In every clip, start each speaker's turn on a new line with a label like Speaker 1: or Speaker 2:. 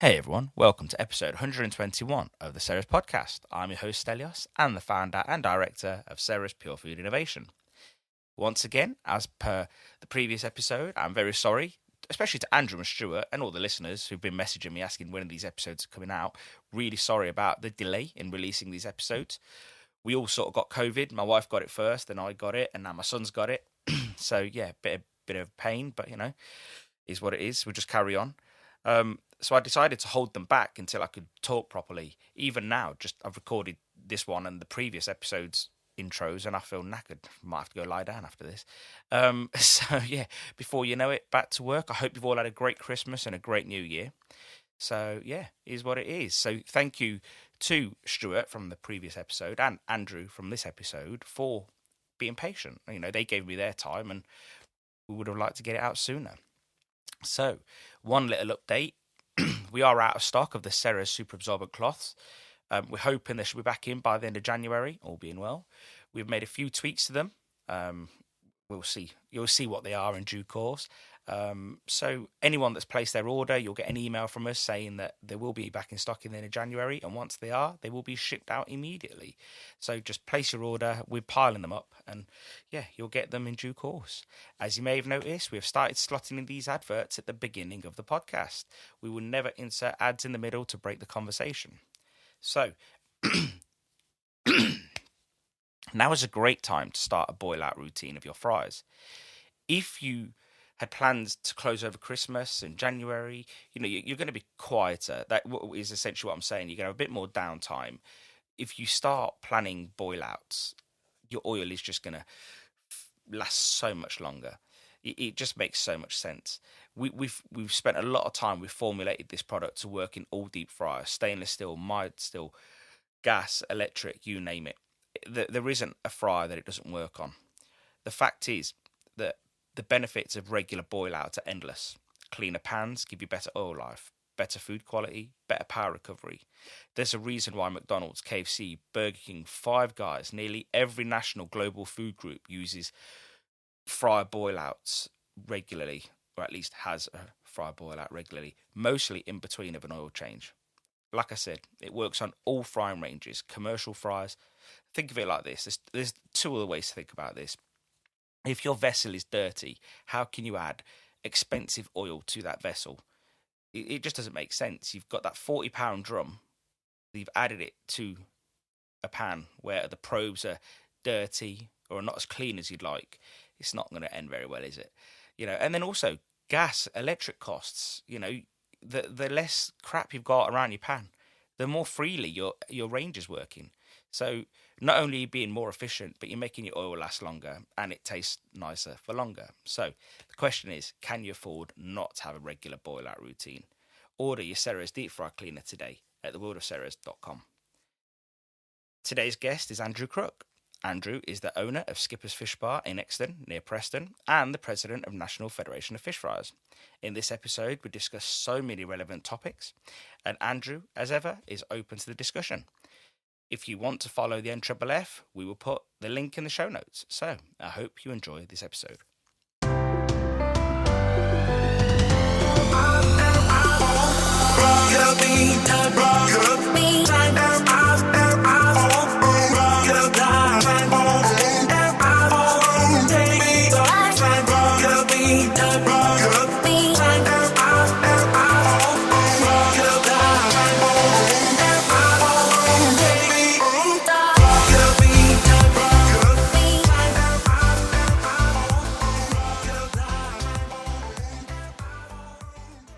Speaker 1: Hey everyone, welcome to episode 121 of the Ceres Podcast. I'm your host Stelios and the founder and director of Ceres Pure Food Innovation. Once again, as per the previous episode, I'm very sorry, especially to Andrew and Stuart and all the listeners who've been messaging me asking when these episodes are coming out. Really sorry about the delay in releasing these episodes. We all sort of got COVID. My wife got it first, then I got it, and now my son's got it. So yeah, bit of pain, but you know, is what it is. We'll just carry on. So I decided to hold them back until I could talk properly. Even now, I've recorded this one and the previous episodes intros, and I feel knackered. Might have to go lie down after this. So yeah, before you know it, back to work. I hope you've all had a great Christmas and a great New Year. So yeah, is what it is. So thank you to Stuart from the previous episode and Andrew from this episode for being patient. You know, they gave me their time, and we would have liked to get it out sooner. So one little update. We are out of stock of the Ceres super absorbent cloths. We're hoping they should be back in by the end of January, all being well. We've made a few tweaks to them. We'll see. You'll see what they are in due course. So anyone that's placed their order, you'll get an email from us saying that they will be back in stock in the end of January. And once they are, they will be shipped out immediately. So just place your order. We're piling them up. And yeah, you'll get them in due course. As you may have noticed, we have started slotting in these adverts at the beginning of the podcast. We will never insert ads in the middle to break the conversation. So now is a great time to start a boil out routine of your fries. If you had plans to close over Christmas in January, you know, you're going to be quieter. That is essentially what I'm saying. You're going to have a bit more downtime. If you start planning boil outs, your oil is just going to last so much longer. It just makes so much sense. We've spent a lot of time. We've formulated this product to work in all deep fryers, stainless steel, mild steel, gas, electric, you name it. There isn't a fryer that it doesn't work on. The fact is that the benefits of regular boil out are endless. Cleaner pans give you better oil life, better food quality, better power recovery. There's a reason why McDonald's, KFC, Burger King, Five Guys, nearly every national global food group uses fryer boil outs regularly, or at least has a fryer boil out regularly, mostly in between of an oil change. Like I said, it works on all frying ranges, commercial fryers. Think of it like this. There's two other ways to think about this. If your vessel is dirty, how can you add expensive oil to that vessel? It just doesn't make sense. You've got that 40-pound drum. You've added it to a pan where the probes are dirty or not as clean as you'd like. It's not going to end very well, is it? You know, and then also gas, electric costs. You know, the less crap you've got around your pan, the more freely your range is working. So not only are you being more efficient, but you're making your oil last longer and it tastes nicer for longer. So the question is, can you afford not to have a regular boil out routine? Order your Ceres deep fry cleaner today at theworldofceres.com. Today's guest is Andrew Crook. Andrew is the owner of Skipper's Fish Bar in Euxton, near Preston, and the president of National Federation of Fish Friers. In this episode, we discuss so many relevant topics, and Andrew, as ever, is open to the discussion. If you want to follow the NFFF, we will put the link in the show notes. So I hope you enjoy this episode.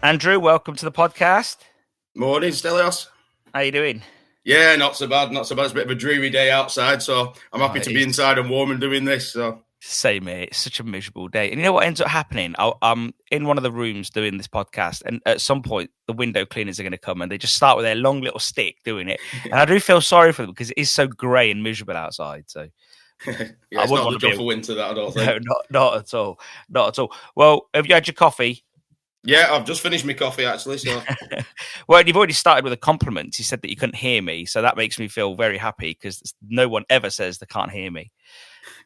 Speaker 1: Andrew, welcome to the podcast.
Speaker 2: Morning, Stelios.
Speaker 1: How you doing?
Speaker 2: Yeah, not so bad. Not so bad. It's a bit of a dreary day outside, so I'm happy to be inside and warm and doing this. So
Speaker 1: same, mate. It's such a miserable day. And you know what ends up happening? I'm in one of the rooms doing this podcast, and at some point, the window cleaners are going to come, and they just start with their long little stick doing it. And I do feel sorry for them because it is so grey and miserable outside. So
Speaker 2: yeah, it's not the job for winter, that I don't think.
Speaker 1: No, not at all. Not at all. Well, have you had your coffee?
Speaker 2: Yeah, I've just finished my coffee, actually. So,
Speaker 1: well, you've already started with a compliment. You said that you couldn't hear me, so that makes me feel very happy because no one ever says they can't hear me.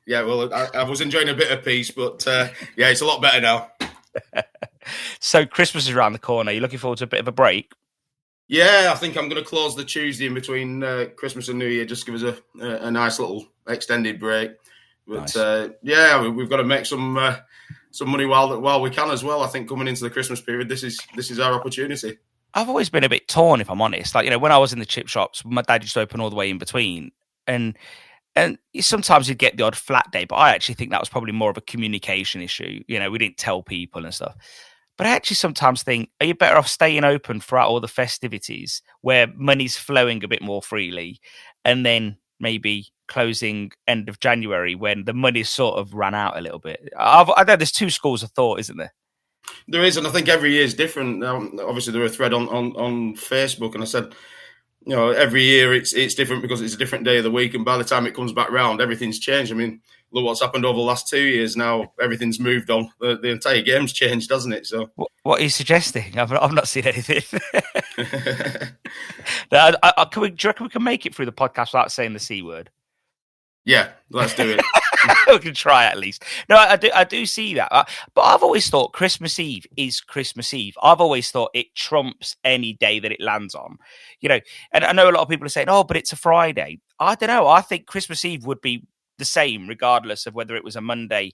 Speaker 2: Yeah, well, I was enjoying a bit of peace, but yeah, it's a lot better now.
Speaker 1: So Christmas is around the corner. You're looking forward to a bit of a break?
Speaker 2: Yeah, I think I'm going to close the Tuesday in between Christmas and New Year, just give us a nice little extended break. But nice. We've got to make some money while we can as well. I think coming into the Christmas period, this is our opportunity.
Speaker 1: I've always been a bit torn, if I'm honest. Like, when I was in the chip shops, my dad used to open all the way in between, and sometimes you'd get the odd flat day, but I actually think that was probably more of a communication issue. We didn't tell people and stuff. But I actually sometimes think, are you better off staying open throughout all the festivities where money's flowing a bit more freely, and then maybe closing end of January when the money's sort of run out a little bit? I know there's two schools of thought, isn't there?
Speaker 2: There is, and I think every year is different. Obviously, there was a thread on Facebook, and I said, every year it's different because it's a different day of the week, and by the time it comes back round, everything's changed. I mean, look what's happened over the last 2 years now. Everything's moved on. The entire game's changed, doesn't it? So,
Speaker 1: what are you suggesting? I've not seen anything. Do you reckon we can make it through the podcast without saying the C word?
Speaker 2: Yeah, let's do it.
Speaker 1: We can try at least. No, I do see that. But I've always thought Christmas Eve is Christmas Eve. I've always thought it trumps any day that it lands on. And I know a lot of people are saying, oh, but it's a Friday. I don't know. I think Christmas Eve would be the same regardless of whether it was a Monday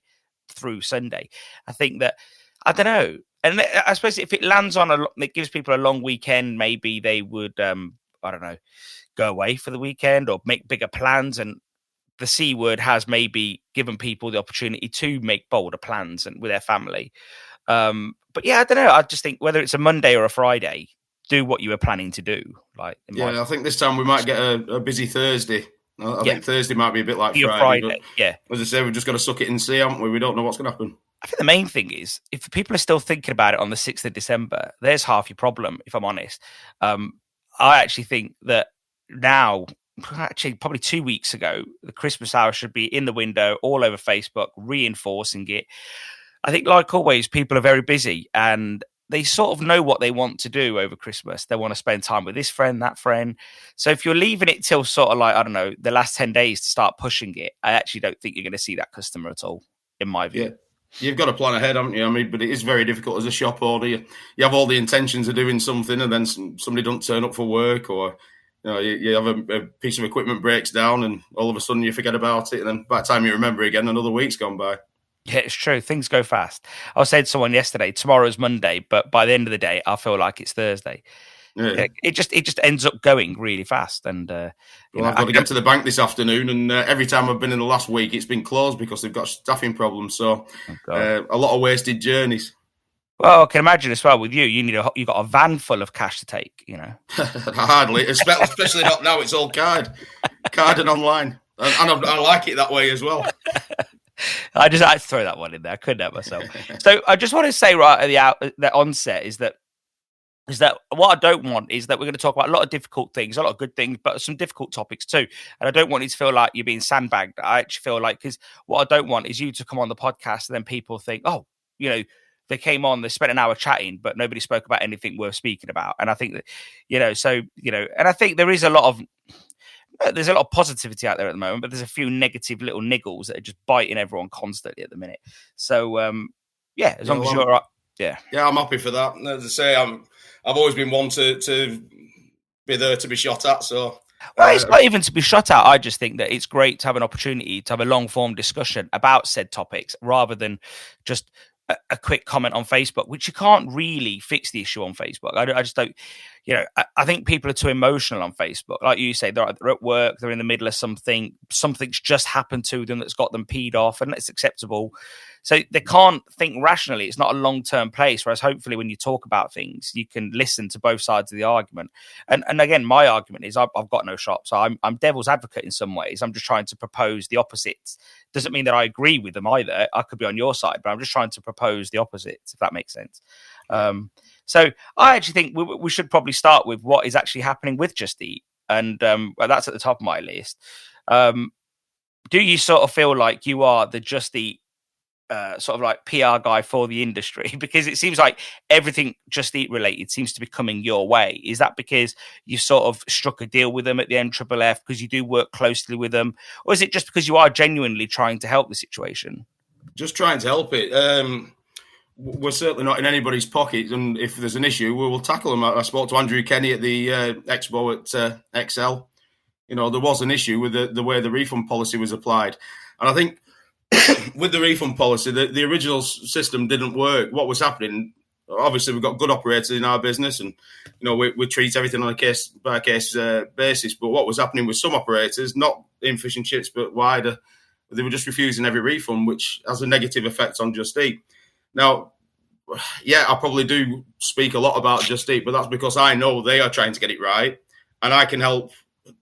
Speaker 1: through Sunday. I think that, I don't know. And I suppose if it lands on it gives people a long weekend, maybe they would, I don't know, go away for the weekend or make bigger plans. And the C word has maybe given people the opportunity to make bolder plans and with their family. But yeah, I don't know. I just think whether it's a Monday or a Friday, do what you were planning to do.
Speaker 2: I think this time we might get a busy Thursday. I think Thursday might be a bit like
Speaker 1: Friday. Yeah.
Speaker 2: As I say, we've just got to suck it and see, haven't we? We don't know what's going to happen.
Speaker 1: I think the main thing is, if people are still thinking about it on the 6th of December, there's half your problem, if I'm honest. I actually think that now, actually probably 2 weeks ago, the Christmas hour should be in the window all over Facebook, reinforcing it. I think, like always, people are very busy and they sort of know what they want to do over Christmas. They want to spend time with this friend, that friend. So if you're leaving it till sort of like, I don't know, the last 10 days to start pushing it, I actually don't think you're going to see that customer at all, in my view.
Speaker 2: Yeah. You've got to plan ahead, haven't you? I mean, but it is very difficult as a shop owner. You have all the intentions of doing something and then somebody doesn't turn up for work, or you have a piece of equipment breaks down and all of a sudden you forget about it. And then by the time you remember again, another week's gone by.
Speaker 1: Yeah, it's true. Things go fast. I was saying to someone yesterday, tomorrow's Monday, but by the end of the day, I feel like it's Thursday. Yeah. It just ends up going really fast. And
Speaker 2: I've got to get to the bank this afternoon, and every time I've been in the last week, it's been closed because they've got staffing problems. So a lot of wasted journeys.
Speaker 1: Well, I can imagine as well with you. You've got a van full of cash to take.
Speaker 2: Hardly, especially not now. It's all card and online, and I like it that way as well.
Speaker 1: I had to throw that one in there. I couldn't help myself. So I just want to say right at the onset is that what I don't want is that we're going to talk about a lot of difficult things, a lot of good things, but some difficult topics too. And I don't want you to feel like you're being sandbagged. I actually feel like, because what I don't want is you to come on the podcast and then people think, oh, they came on, they spent an hour chatting, but nobody spoke about anything worth speaking about. And I think that, and I think there's a lot of positivity out there at the moment, but there's a few negative little niggles that are just biting everyone constantly at the minute. So, as long as you're right. Yeah.
Speaker 2: Yeah, I'm happy for that. As I say, I've always been one to be there to be shot at. So,
Speaker 1: well, it's not even to be shot at. I just think that it's great to have an opportunity to have a long form discussion about said topics rather than just a quick comment on Facebook, which you can't really fix the issue on Facebook. I just don't, I think people are too emotional on Facebook. Like you say, they're at work, they're in the middle of something's just happened to them that's got them peed off, and it's acceptable. So they can't think rationally. It's not a long-term place, whereas hopefully when you talk about things, you can listen to both sides of the argument. And again, my argument is I've got no shop, so I'm devil's advocate in some ways. I'm just trying to propose the opposites. Doesn't mean that I agree with them either. I could be on your side, but I'm just trying to propose the opposites, if that makes sense. So I actually think we should probably start with what is actually happening with Just Eat. And that's at the top of my list. Do you sort of feel like you are the Just Eat sort of like PR guy for the industry? Because it seems like everything Just Eat related seems to be coming your way. Is that because you sort of struck a deal with them at the NFFF because you do work closely with them? Or is it just because you are genuinely trying to help the situation?
Speaker 2: Just trying to help it. we're certainly not in anybody's pocket, and if there's an issue, we will tackle them. I spoke to Andrew Kenny at the expo at XL. You know, there was an issue with the way the refund policy was applied, and I think with the refund policy, the original system didn't work. What was happening? Obviously, we've got good operators in our business, and you know we treat everything on a case by case basis. But what was happening with some operators, not in fish and chips, but wider, they were just refusing every refund, which has a negative effect on Just Eat. Now, yeah, I probably do speak a lot about Just Eat, but that's because I know they are trying to get it right, and I can help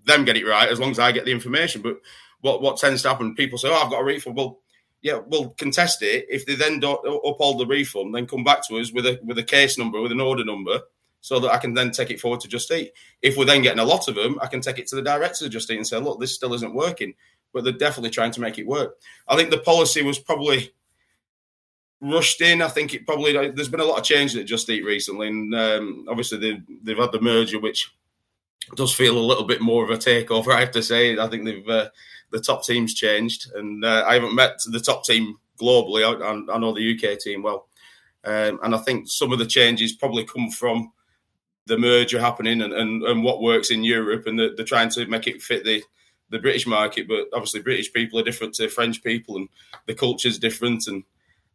Speaker 2: them get it right as long as I get the information. But what tends to happen, people say, "Oh, I've got a refund." Well, yeah, we'll contest it. If they then don't uphold the refund, then come back to us with a case number, with an order number, so that I can then take it forward to Just Eat. If we're then getting a lot of them, I can take it to the directors of Just Eat and say, look, this still isn't working. But they're definitely trying to make it work. I think the policy was probably rushed in. I think there's been a lot of change at Just Eat recently, and obviously they've had the merger, which does feel a little bit more of a takeover, I have to say. I think the top team's changed, and I haven't met the top team globally. I know the UK team well, and I think some of the changes probably come from the merger happening and what works in Europe, and they're trying to make it fit the British market. But obviously, British people are different to French people, and the culture's different. And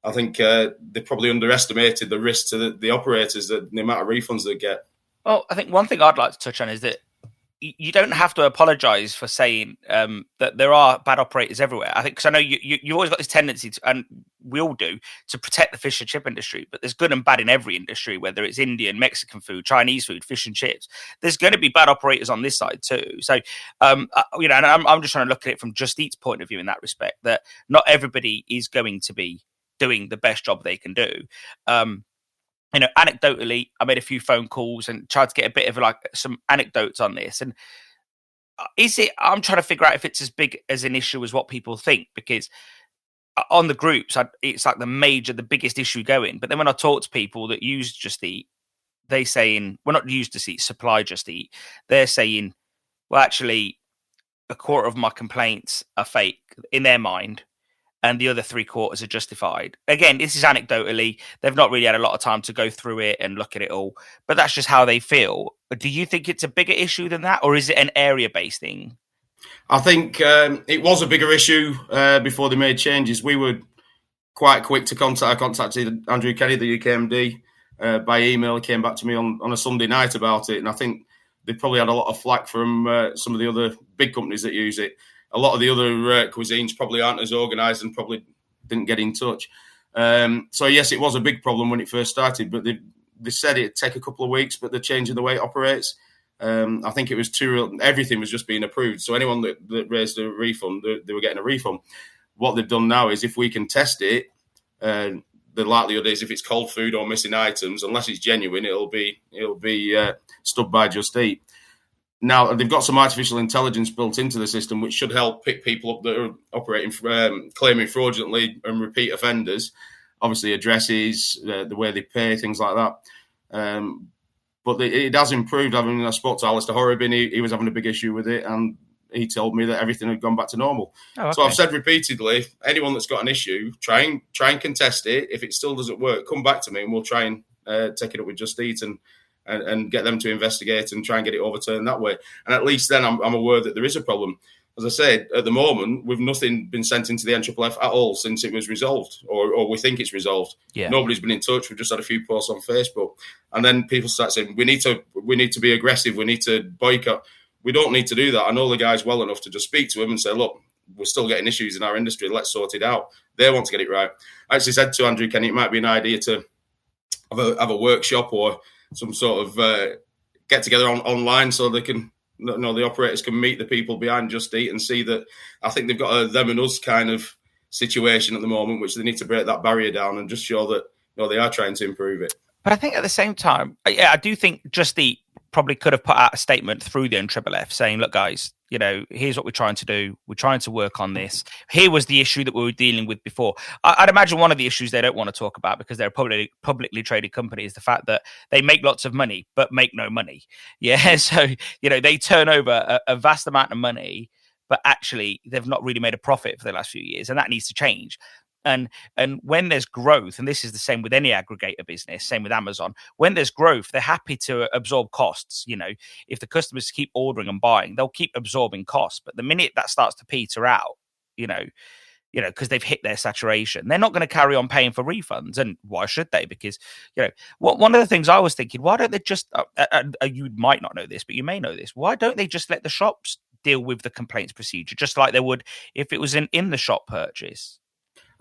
Speaker 2: I think they probably underestimated the risk to the operators, that the amount of refunds they get.
Speaker 1: Well, I think one thing I'd like to touch on is that you don't have to apologise for saying that there are bad operators everywhere. I think, because I know you've always got this tendency to, and we all do, to protect the fish and chip industry, but there's good and bad in every industry, whether it's Indian, Mexican food, Chinese food, fish and chips. There's going to be bad operators on this side too. So, you know, and I'm just trying to look at it from Just Eat's point of view in that respect, that not everybody is going to be doing the best job they can do. You know, anecdotally, I made a few phone calls and tried to get a bit of like some anecdotes on this. And I'm trying to figure out if it's as big as an issue as what people think, because on the groups, it's like the biggest issue going. But then when I talk to people that use Just Eat, they saying, well, not use Just Eat, supply Just Eat. They're saying, well, actually, a quarter of my complaints are fake in their mind, and the other 3/4 are justified. Again, this is anecdotally. They've not really had a lot of time to go through it and look at it all, but that's just how they feel. Do you think it's a bigger issue than that, or is it an area-based thing?
Speaker 2: I think it was a bigger issue before they made changes. We were quite quick to contact. I contacted Andrew Kenny, the UKMD, by email. He came back to me on a Sunday night about it, and I think they probably had a lot of flack from some of the other big companies that use it. A lot of the other cuisines probably aren't as organised and probably didn't get in touch. So, yes, it was a big problem when it first started, but they said it'd take a couple of weeks, but they're changing the way it operates. I think it was everything was just being approved. So anyone that raised a refund, they were getting a refund. What they've done now is, if we can test it, the likelihood is, if it's cold food or missing items, unless it's genuine, it'll be stubbed by Just Eat. Now, they've got some artificial intelligence built into the system, which should help pick people up that are operating, claiming fraudulently and repeat offenders. Obviously, addresses, the way they pay, things like that. But it has improved. I mean, I spoke to Alistair Horrobin. He was having a big issue with it, and he told me that everything had gone back to normal. Oh, okay. So I've said repeatedly, anyone that's got an issue, try and contest it. If it still doesn't work, come back to me, and we'll try and take it up with Just Eat and get them to investigate and try and get it overturned that way. And at least then I'm aware that there is a problem. As I said, at the moment, we've nothing been sent into the NFFF at all since it was resolved, or we think it's resolved. Yeah. Nobody's been in touch. We've just had a few posts on Facebook. And then people start saying, we need to be aggressive. We need to boycott. We don't need to do that. I know the guys well enough to just speak to them and say, look, we're still getting issues in our industry. Let's sort it out. They want to get it right. I actually said to Andrew Kenny, it might be an idea to have a workshop or some sort of get together online, so they can, the operators can meet the people behind Just Eat and see that. I think they've got a them and us kind of situation at the moment, which they need to break that barrier down and just show that they are trying to improve it.
Speaker 1: But I think at the same time, I do think Just Eat probably could have put out a statement through the NFFF saying, look, guys, here's what we're trying to do. We're trying to work on this. Here was the issue that we were dealing with before. I'd imagine one of the issues they don't want to talk about, because they're a publicly traded company, is the fact that they make lots of money, but make no money. Yeah. So, they turn over a vast amount of money, but actually they've not really made a profit for the last few years, and that needs to change. And when there's growth, and this is the same with any aggregator business, same with Amazon, when there's growth, they're happy to absorb costs. If the customers keep ordering and buying, they'll keep absorbing costs. But the minute that starts to peter out, because they've hit their saturation, they're not going to carry on paying for refunds. And why should they? Because, one of the things I was thinking, why don't they just, you might not know this, but you may know this, why don't they just let the shops deal with the complaints procedure, just like they would if it was an in-the-shop purchase?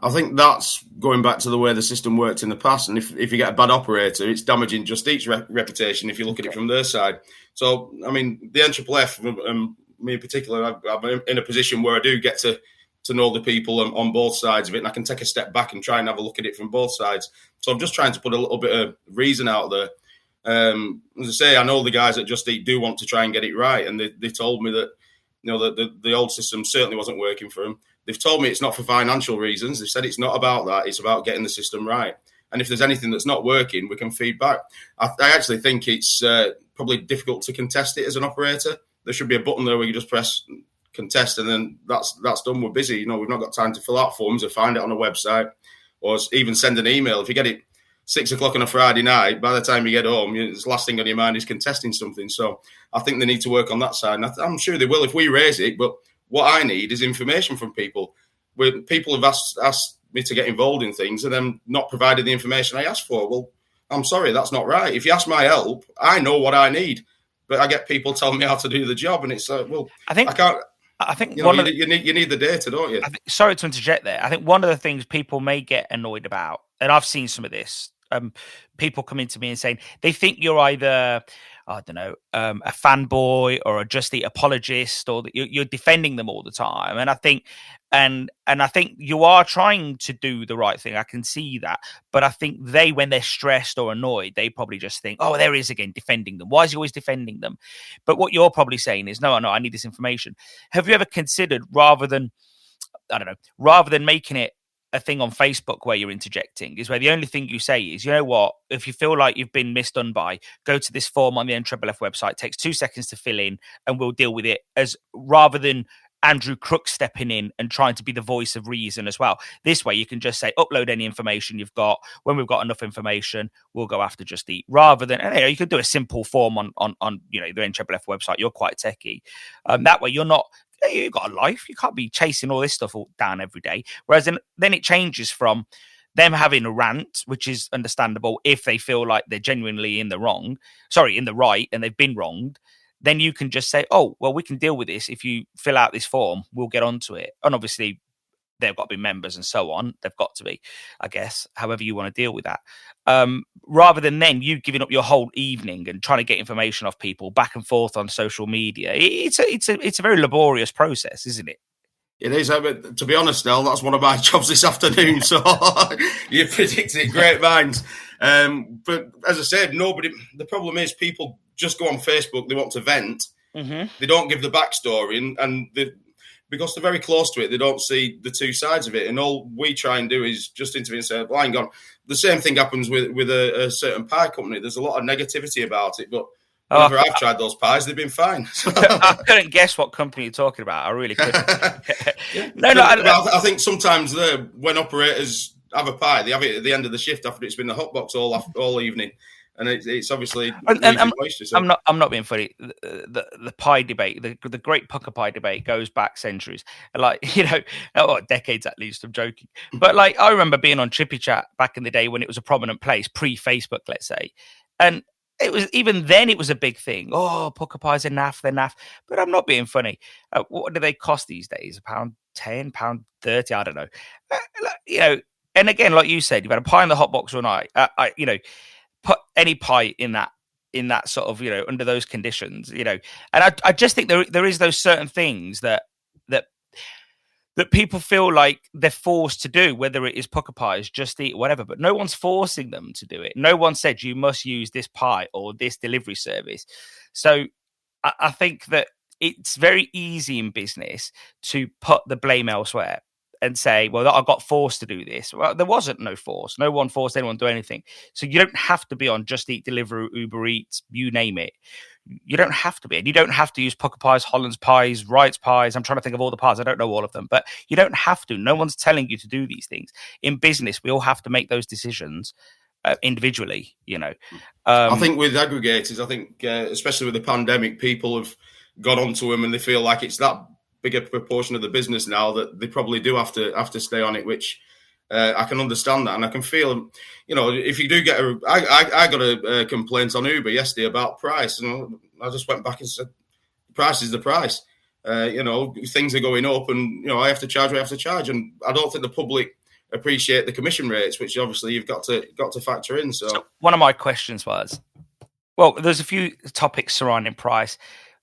Speaker 2: I think that's going back to the way the system worked in the past. And if you get a bad operator, it's damaging Just Eat's reputation if you look at it from their side. So, I mean, the NFFF, me in particular, I'm in a position where I do get to know the people on both sides of it, and I can take a step back and try and have a look at it from both sides. So I'm just trying to put a little bit of reason out there. As I say, I know the guys at Just Eat do want to try and get it right, and they told me that that the old system certainly wasn't working for them. They've told me it's not for financial reasons. They've said it's not about that. It's about getting the system right. And if there's anything that's not working, we can feed back. I actually think it's probably difficult to contest it as an operator. There should be a button there where you just press contest, and then that's done. We're busy. We've not got time to fill out forms or find it on a website or even send an email. If you get it 6 o'clock on a Friday night, by the time you get home, the last thing on your mind is contesting something. So I think they need to work on that side. And I'm sure they will if we raise it. But what I need is information from people. When people have asked me to get involved in things and then not provided the information I asked for, well, I'm sorry, that's not right. If you ask my help, I know what I need. But I get people telling me how to do the job, and it's well, I can't. I think you need the data, don't you?
Speaker 1: Sorry to interject there. I think one of the things people may get annoyed about, and I've seen some of this, people coming to me and saying they think you're either, I don't know, a fanboy or a Just Eat apologist, or that you're defending them all the time. And I think, and I think you are trying to do the right thing. I can see that, but I think when they're stressed or annoyed, they probably just think, oh, there he is again defending them. Why is he always defending them? But what you're probably saying is, no, I need this information. Have you ever considered, rather than making it a thing on Facebook where you're interjecting, is where the only thing you say is, you know what, if you feel like you've been misdone by, go to this form on the NFFF website, it takes 2 seconds to fill in and we'll deal with it, as rather than Andrew Crook stepping in and trying to be the voice of reason as well. This way you can just say, upload any information you've got. When we've got enough information, we'll go after Just Eat, rather than, you could do a simple form on the NFFF website. You're quite techie. That way you're not, you've got a life. You can't be chasing all this stuff all down every day. Whereas then it changes from them having a rant, which is understandable if they feel like they're genuinely in the right, and they've been wronged. Then you can just say, oh, well, we can deal with this. If you fill out this form, we'll get onto it. And obviously they've got to be members and so on. They've got to be, I guess, however you want to deal with that. Rather than then you giving up your whole evening and trying to get information off people back and forth on social media. It's a very laborious process, isn't it?
Speaker 2: It is. To be honest, Nell, that's one of my jobs this afternoon. So you predict it, great minds. But as I said, the problem is people just go on Facebook, they want to vent. Mm-hmm. They don't give the backstory, and because they're very close to it, they don't see the two sides of it. And all we try and do is just intervene and say, well, hang on. The same thing happens with a certain pie company. There's a lot of negativity about it, but whenever I've tried those pies, they've been fine.
Speaker 1: I couldn't guess what company you're talking about. I really couldn't.
Speaker 2: I think sometimes when operators have a pie, they have it at the end of the shift after it's been the hot box all evening. And it's obviously.
Speaker 1: I'm not being funny. The pie debate, the great pucker pie debate, goes back centuries. Decades at least. I'm joking, but I remember being on Chippy Chat back in the day when it was a prominent place, pre-Facebook, let's say, and it was, even then it was a big thing. Oh, pucker pies are naff, they're naff. But I'm not being funny. What do they cost these days? £1.10, £1.30? I don't know. And again, like you said, you've had a pie in the hot box all night. Put any pie in that sort of, under those conditions, and I just think there is those certain things that people feel like they're forced to do, whether it is pucker pies, Just Eat, whatever, but no one's forcing them to do it. No one said you must use this pie or this delivery service. So I think that it's very easy in business to put the blame elsewhere and say, well, I got forced to do this. Well, there wasn't no force. No one forced anyone to do anything. So you don't have to be on Just Eat, Deliveroo, Uber Eats, you name it. You don't have to be. And you don't have to use Pucker pies, Hollands pies, Wright's pies. I'm trying to think of all the pies. I don't know all of them. But you don't have to. No one's telling you to do these things. In business, we all have to make those decisions individually,
Speaker 2: I think with aggregators, especially with the pandemic, people have got onto them and they feel like it's that bigger proportion of the business now that they probably do have to stay on it, which I can understand that. And I can feel, if you do get I got a complaint on Uber yesterday about price, and I just went back and said, price is the price. Things are going up and, I have to charge what I have to charge. And I don't think the public appreciate the commission rates, which obviously you've got to factor in. So
Speaker 1: one of my questions was, well, there's a few topics surrounding price.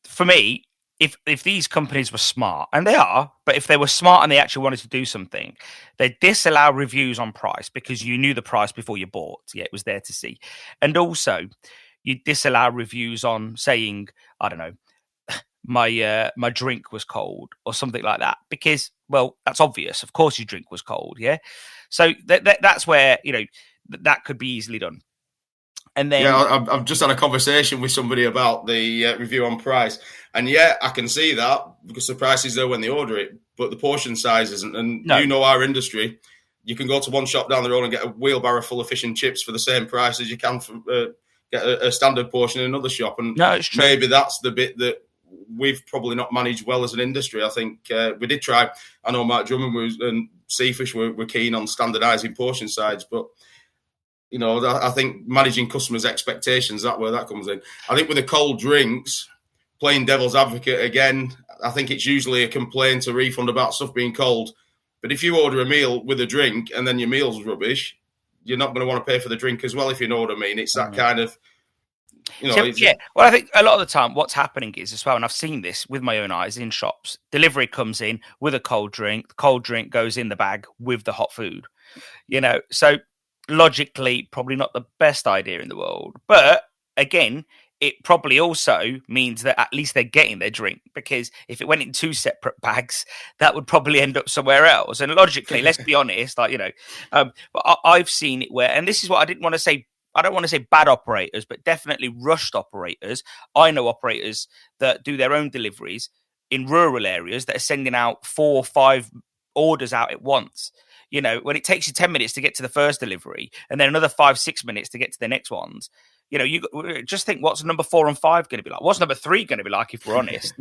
Speaker 1: For me, if these companies were smart, and they are, but if they were smart and they actually wanted to do something, they disallow reviews on price because you knew the price before you bought. Yeah, it was there to see. And also, you disallow reviews on saying, I don't know, my drink was cold or something like that, because, well, that's obvious. Of course your drink was cold, yeah? So that's where, that could be easily done. And then,
Speaker 2: yeah, I've just had a conversation with somebody about the review on price, and yeah, I can see that because the price is there when they order it, but the portion size isn't. And no. Our industry, you can go to one shop down the road and get a wheelbarrow full of fish and chips for the same price as you can for, get a standard portion in another shop. And
Speaker 1: no, it's true.
Speaker 2: Maybe that's the bit that we've probably not managed well as an industry. I think we did try. I know Mark Drummond and Seafish were keen on standardising portion size, but I think managing customers' expectations, that's where that comes in. I think with the cold drinks, playing devil's advocate again, I think it's usually a complaint, a refund about stuff being cold. But if you order a meal with a drink and then your meal's rubbish, you're not going to want to pay for the drink as well, if you know what I mean. It's that kind of...
Speaker 1: yeah. Well, I think a lot of the time what's happening is as well, and I've seen this with my own eyes in shops, delivery comes in with a cold drink, the cold drink goes in the bag with the hot food, so logically probably not the best idea in the world. But again, it probably also means that at least they're getting their drink, because if it went in two separate bags, that would probably end up somewhere else. And logically, let's be honest, but I've seen it where, and this is what I didn't want to say, I don't want to say bad operators, but definitely rushed operators. I know operators that do their own deliveries in rural areas that are sending out 4 or 5 orders out at once. When it takes you 10 minutes to get to the first delivery and then another 5-6 minutes to get to the next ones, you just think, what's number 4 and 5 going to be like? What's number 3 going to be like, if we're honest,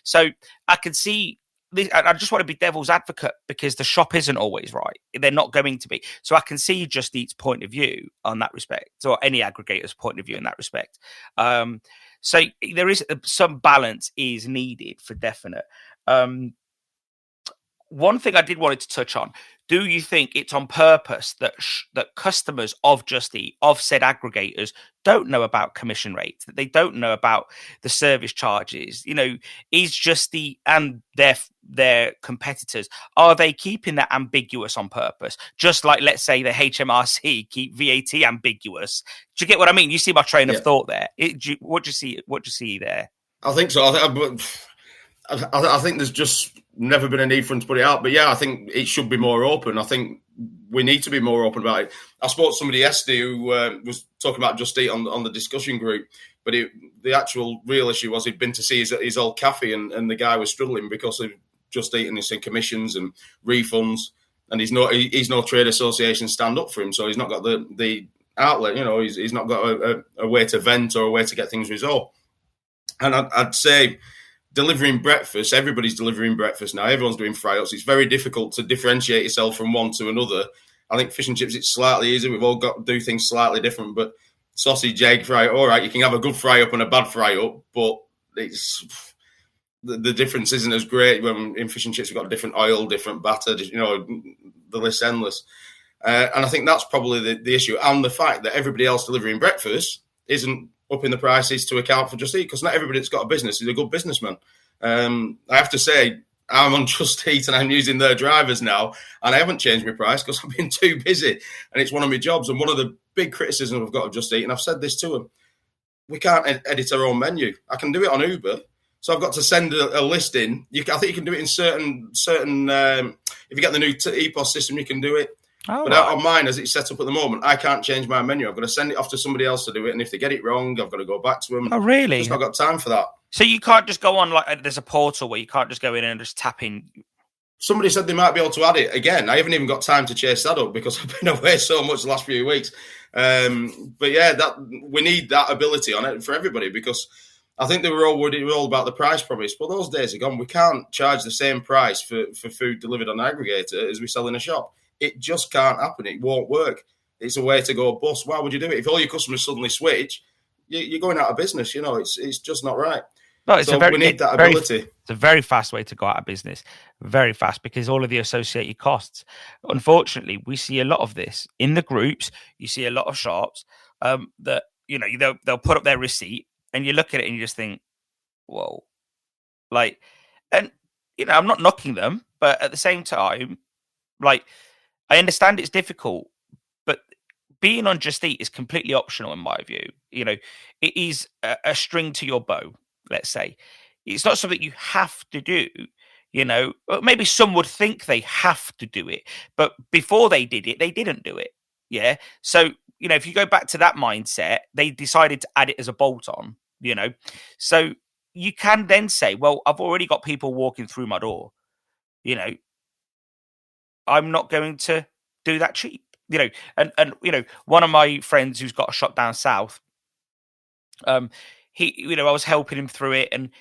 Speaker 1: So I can see this. I just want to be devil's advocate because the shop isn't always right. They're not going to be. So I can see Just Eat's point of view on that respect, or any aggregator's point of view in that respect. So there is some balance is needed for definite. One thing I did wanted to touch on, do you think it's on purpose that that customers of Just Eat, of said aggregators, don't know about commission rates, that they don't know about the service charges? Is Just Eat and their competitors, are they keeping that ambiguous on purpose? Just like, let's say, the HMRC keep VAT ambiguous. Do you get what I mean? You see my train of thought there. What do you see there?
Speaker 2: I think so. I think there's just never been a need for them to put it out. But yeah, I think it should be more open. I think we need to be more open about it. I spoke to somebody yesterday who was talking about Just Eat on the discussion group, but the actual real issue was he'd been to see his old cafe, and the guy was struggling because of Just Eat and his commissions and refunds, and he's no trade association stand up for him, so he's not got the outlet. He's not got a way to vent or a way to get things resolved. And I'd say, delivering breakfast, everybody's delivering breakfast now. Everyone's doing fry-ups. It's very difficult to differentiate yourself from one to another. I think fish and chips, it's slightly easier. We've all got to do things slightly different. But sausage, egg fry, all right, you can have a good fry-up and a bad fry-up, but it's the difference isn't as great. When in fish and chips, we've got different oil, different batter, the list's endless. And I think that's probably the issue. And the fact that everybody else delivering breakfast isn't upping the prices to account for Just Eat, because not everybody that's got a business is a good businessman. I have to say, I'm on Just Eat and I'm using their drivers now, and I haven't changed my price because I've been too busy, and it's one of my jobs. And one of the big criticisms I've got of Just Eat, and I've said this to them, we can't edit our own menu. I can do it on Uber, so I've got to send a list in. I think you can do it in certain. If you get the new EPOS system, you can do it.
Speaker 1: Oh,
Speaker 2: But
Speaker 1: right.
Speaker 2: on mine, as it's set up at the moment, I can't change my menu. I've got to send it off to somebody else to do it. And if they get it wrong, I've got to go back to them.
Speaker 1: Oh, really?
Speaker 2: Just not got time for that.
Speaker 1: So you can't just go on, like, there's a portal where you can't just go in and just tap in.
Speaker 2: Somebody said they might be able to add it again. I haven't even got time to chase that up because I've been away so much the last few weeks. But yeah, that we need that ability on it for everybody, because I think they were all about the price promise. But those days are gone. We can't charge the same price for food delivered on an aggregator as we sell in a shop. It just can't happen. It won't work. It's a way to go bust. Why would you do it? If all your customers suddenly switch, you're going out of business. You know, it's just not right.
Speaker 1: No, we need
Speaker 2: that ability.
Speaker 1: It's a very fast way to go out of business. Very fast, because all of the associated costs. Unfortunately, we see a lot of this in the groups. You see a lot of shops that, you know, they'll put up their receipt and you look at it and you just think, whoa. Like, and, you know, I'm not knocking them, but at the same time, like, I understand it's difficult, but being on Just Eat is completely optional in my view. You know, it is a string to your bow, let's say. It's not something you have to do, you know. Maybe some would think they have to do it, but before they did it, they didn't do it. Yeah. So, you know, if you go back to that mindset, they decided to add it as a bolt-on, you know. So you can then say, well, I've already got people walking through my door, you know. I'm not going to do that cheap, you know. And you know, one of my friends who's got a shop down south, he, you know, I was helping him through it, and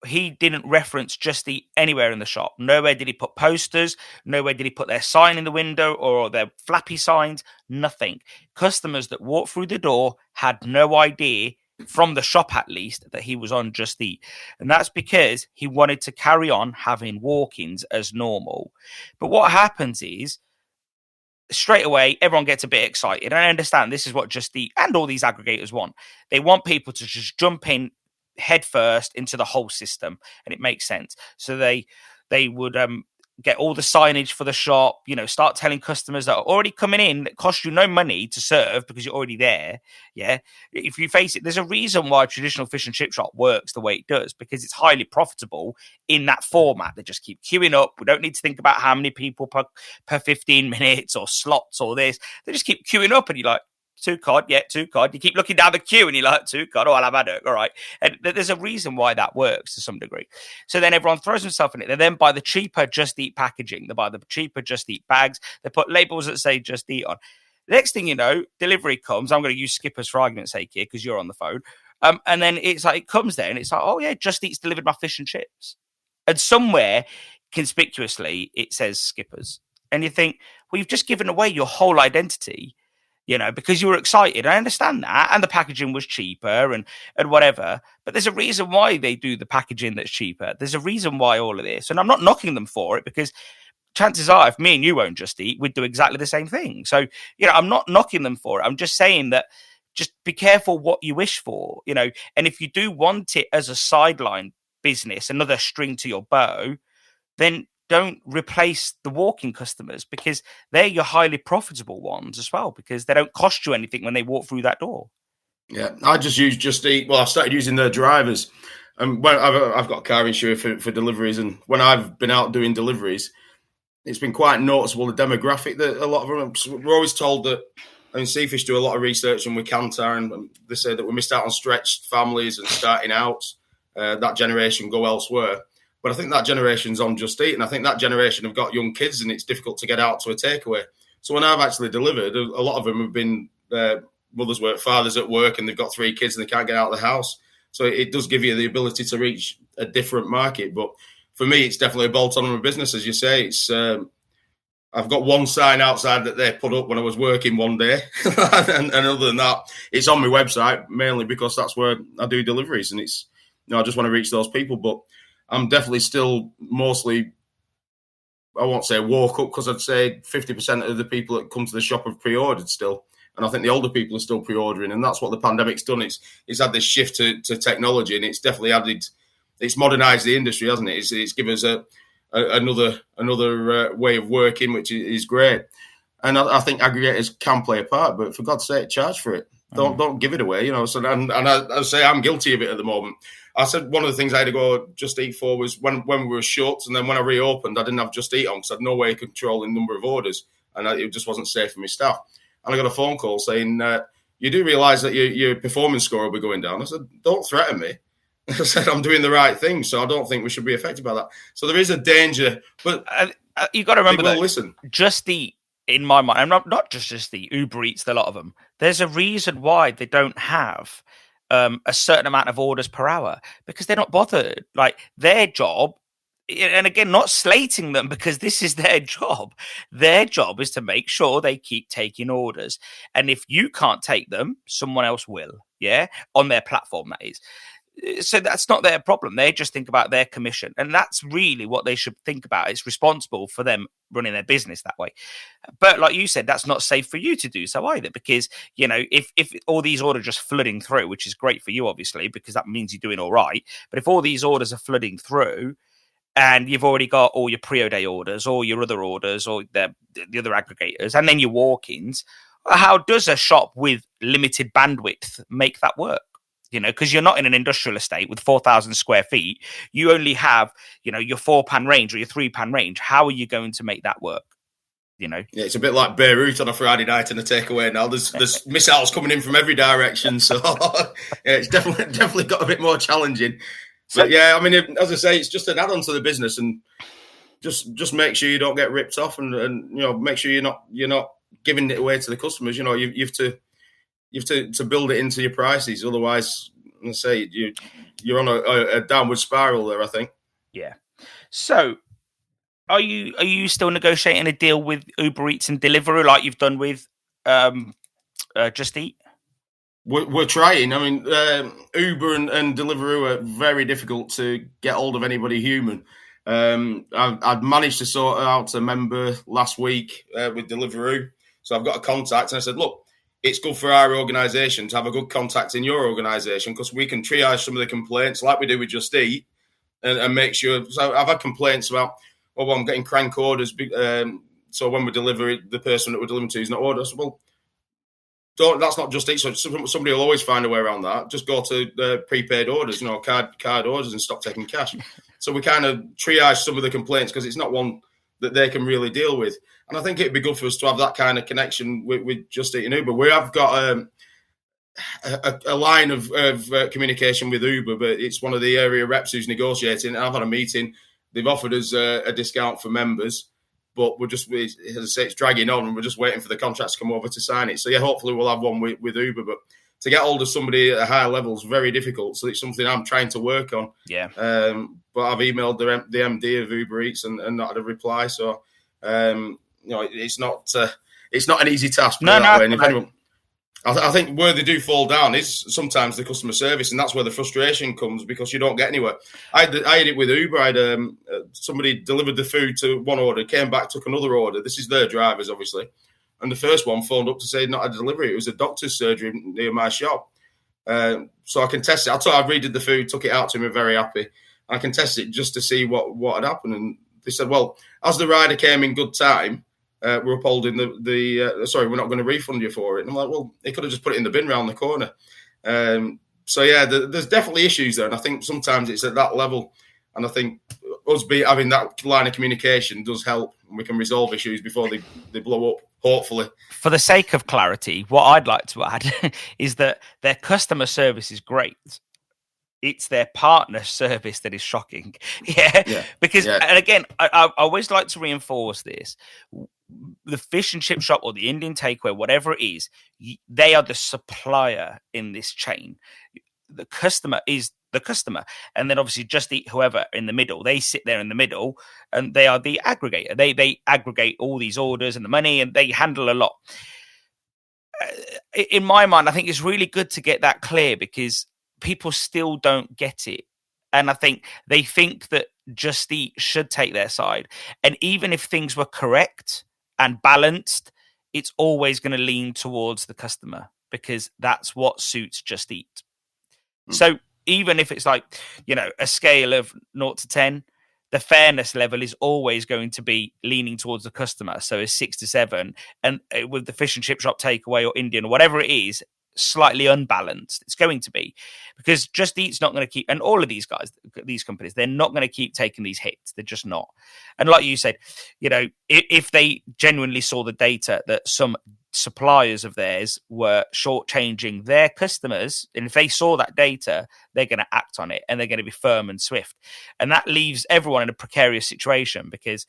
Speaker 1: he didn't reference Just Eat anywhere in the shop. Nowhere did he put posters. Nowhere did he put their sign in the window or their flappy signs. Nothing. Customers that walked through the door had no idea, from the shop at least, that he was on Just Eat. And that's because he wanted to carry on having walk-ins as normal. But what happens is, straight away, everyone gets a bit excited. And I understand this is what Just Eat and all these aggregators want. They want people to just jump in head first into the whole system, and it makes sense. So they would get all the signage for the shop, you know, start telling customers that are already coming in that cost you no money to serve because you're already there. Yeah. If you face it, there's a reason why a traditional fish and chip shop works the way it does, because it's highly profitable in that format. They just keep queuing up. We don't need to think about how many people per 15 minutes or slots or this. They just keep queuing up, and you're like, 2 cod, yeah, 2 cod. You keep looking down the queue and you're like, 2 cod, oh, I'll have it. All right. And there's a reason why that works to some degree. So then everyone throws themselves in it. They then buy the cheaper Just Eat packaging. They buy the cheaper Just Eat bags. They put labels that say Just Eat on. The next thing you know, delivery comes. I'm going to use Skippers for argument's sake here because you're on the phone. And then it's like, it comes there and it's like, oh yeah, Just Eat's delivered my fish and chips. And somewhere conspicuously it says Skippers. And you think, well, you've just given away your whole identity, you know, because you were excited. I understand that. And the packaging was cheaper and whatever. But there's a reason why they do the packaging that's cheaper. There's a reason why all of this. And I'm not knocking them for it, because chances are, if me and you own Just Eat, we'd do exactly the same thing. So, you know, I'm not knocking them for it. I'm just saying that just be careful what you wish for, you know. And if you do want it as a sideline business, another string to your bow, then don't replace the walk-in customers, because they're your highly profitable ones as well, because they don't cost you anything when they walk through that door.
Speaker 2: Yeah, I just use Just Eat. Well, I've started using their drivers. And when I've got car insurance for deliveries, and when I've been out doing deliveries, it's been quite noticeable, the demographic that a lot of them, we're always told that, I mean, Seafish do a lot of research and we Kantar, and they say that we missed out on stretched families and starting out. That generation go elsewhere. But I think that generation's on Just Eat, and I think that generation have got young kids, and it's difficult to get out to a takeaway. So when I've actually delivered, a lot of them have been mothers work, fathers at work, and they've got 3 kids and they can't get out of the house. So it does give you the ability to reach a different market. But for me, it's definitely a bolt-on of a business, as you say. It's I've got one sign outside that they put up when I was working one day, and other than that, it's on my website mainly because that's where I do deliveries, and it's, you know, I just want to reach those people. But I'm definitely still mostly, I won't say walk up, because I'd say 50% of the people that come to the shop have pre-ordered still. And I think the older people are still pre-ordering. And that's what the pandemic's done. It's had this shift to technology, and it's definitely added, it's modernised the industry, hasn't it? It's given us another way of working, which is great. And I think aggregators can play a part, but for God's sake, charge for it. Don't give it away, you know. So and I say I'm guilty of it at the moment. I said one of the things I had to go Just Eat for was when we were shut, and then when I reopened, I didn't have Just Eat on because I had no way of controlling the number of orders. and it just wasn't safe for my staff. And I got a phone call saying, you do realise that your performance score will be going down. I said, don't threaten me. I said, I'm doing the right thing, so I don't think we should be affected by that. So there is a danger, but
Speaker 1: you've got to remember that
Speaker 2: listen.
Speaker 1: Just Eat, in my mind, and not just the Uber Eats, a lot of them, there's a reason why they don't have a certain amount of orders per hour, because they're not bothered. Like, their job, and again, not slating them, because this is their job. Their job is to make sure they keep taking orders. And if you can't take them, someone else will, on their platform, that is. So that's not their problem. They just think about their commission. And that's really what they should think about. It's responsible for them running their business that way. But like you said, that's not safe for you to do so either, because, if all these orders are just flooding through, which is great for you, obviously, because that means you're doing all right. But if all these orders are flooding through and you've already got all your pre-day orders, or your other orders, or the other aggregators, and then your walk-ins, how does a shop with limited bandwidth make that work? Because you're not in an industrial estate with 4,000 square feet. You only have, your 4-pan range or your 3-pan range. How are you going to make that work? Yeah,
Speaker 2: it's a bit like Beirut on a Friday night and a takeaway now. There's missiles coming in from every direction. So it's definitely got a bit more challenging. But yeah, I mean, as I say, it's just an add-on to the business, and just make sure you don't get ripped off, and make sure you're not giving it away to the customers. You have to build it into your prices. Otherwise, let's say you're on a downward spiral there, I think.
Speaker 1: Yeah. So are you still negotiating a deal with Uber Eats and Deliveroo like you've done with Just Eat?
Speaker 2: We're trying. I mean, Uber and Deliveroo are very difficult to get hold of anybody human. I've managed to sort out a member last week with Deliveroo. So I've got a contact, and I said, look, it's good for our organisation to have a good contact in your organisation, because we can triage some of the complaints like we do with Just Eat and make sure. So I've had complaints about, I'm getting crank orders. So when we deliver it, the person that we're delivering to is not ordered. So, that's not Just Eat. So somebody will always find a way around that. Just go to prepaid orders, card orders, and stop taking cash. So we kind of triage some of the complaints, because it's not one that they can really deal with. And I think it'd be good for us to have that kind of connection with Just Eat and Uber. We have got a line of communication with Uber, but it's one of the area reps who's negotiating. I've had a meeting. They've offered us a discount for members, but we're just, as I say, it's dragging on, and we're just waiting for the contracts to come over to sign it. So yeah, hopefully we'll have one with Uber, but to get hold of somebody at a higher level is very difficult. So it's something I'm trying to work on.
Speaker 1: Yeah.
Speaker 2: But I've emailed the MD of Uber Eats and not had a reply. So it's not an easy task.
Speaker 1: No.
Speaker 2: I think where they do fall down is sometimes the customer service, and that's where the frustration comes, because you don't get anywhere. I had it with Uber. I had somebody delivered the food to one order, came back, took another order. This is their drivers, obviously. And the first one phoned up to say not a delivery. It was a doctor's surgery near my shop. So I can test it. I redid the food, took it out to him, very happy. I can test it just to see what had happened. And they said, well, as the rider came in good time, we're upholding we're not going to refund you for it. And I'm like, well, they could have just put it in the bin round the corner. So yeah, there's definitely issues there. And I think sometimes it's at that level. And I think us having that line of communication does help, and we can resolve issues before they blow up, hopefully.
Speaker 1: For the sake of clarity, what I'd like to add is that their customer service is great. It's their partner service that is shocking. Yeah. Because, and again, I always like to reinforce this. The fish and chip shop or the Indian takeaway, whatever it is, they are the supplier in this chain. The customer is the customer. And then obviously Just Eat, whoever in the middle, they sit there in the middle and they are the aggregator. They aggregate all these orders and the money, and they handle a lot. In my mind, I think it's really good to get that clear, because people still don't get it. And I think they think that Just Eat should take their side. And even if things were correct and balanced, it's always going to lean towards the customer, because that's what suits Just Eat. So even if it's like, a scale of 0 to 10, the fairness level is always going to be leaning towards the customer. So it's 6 to 7. And with the fish and chip shop takeaway or Indian or whatever it is, slightly unbalanced. It's going to be, because Just Eat's not going to keep, and all of these guys, these companies, they're not going to keep taking these hits. They're just not. And like you said, if they genuinely saw the data that some suppliers of theirs were shortchanging their customers, and if they saw that data, they're going to act on it, and they're going to be firm and swift. And that leaves everyone in a precarious situation, because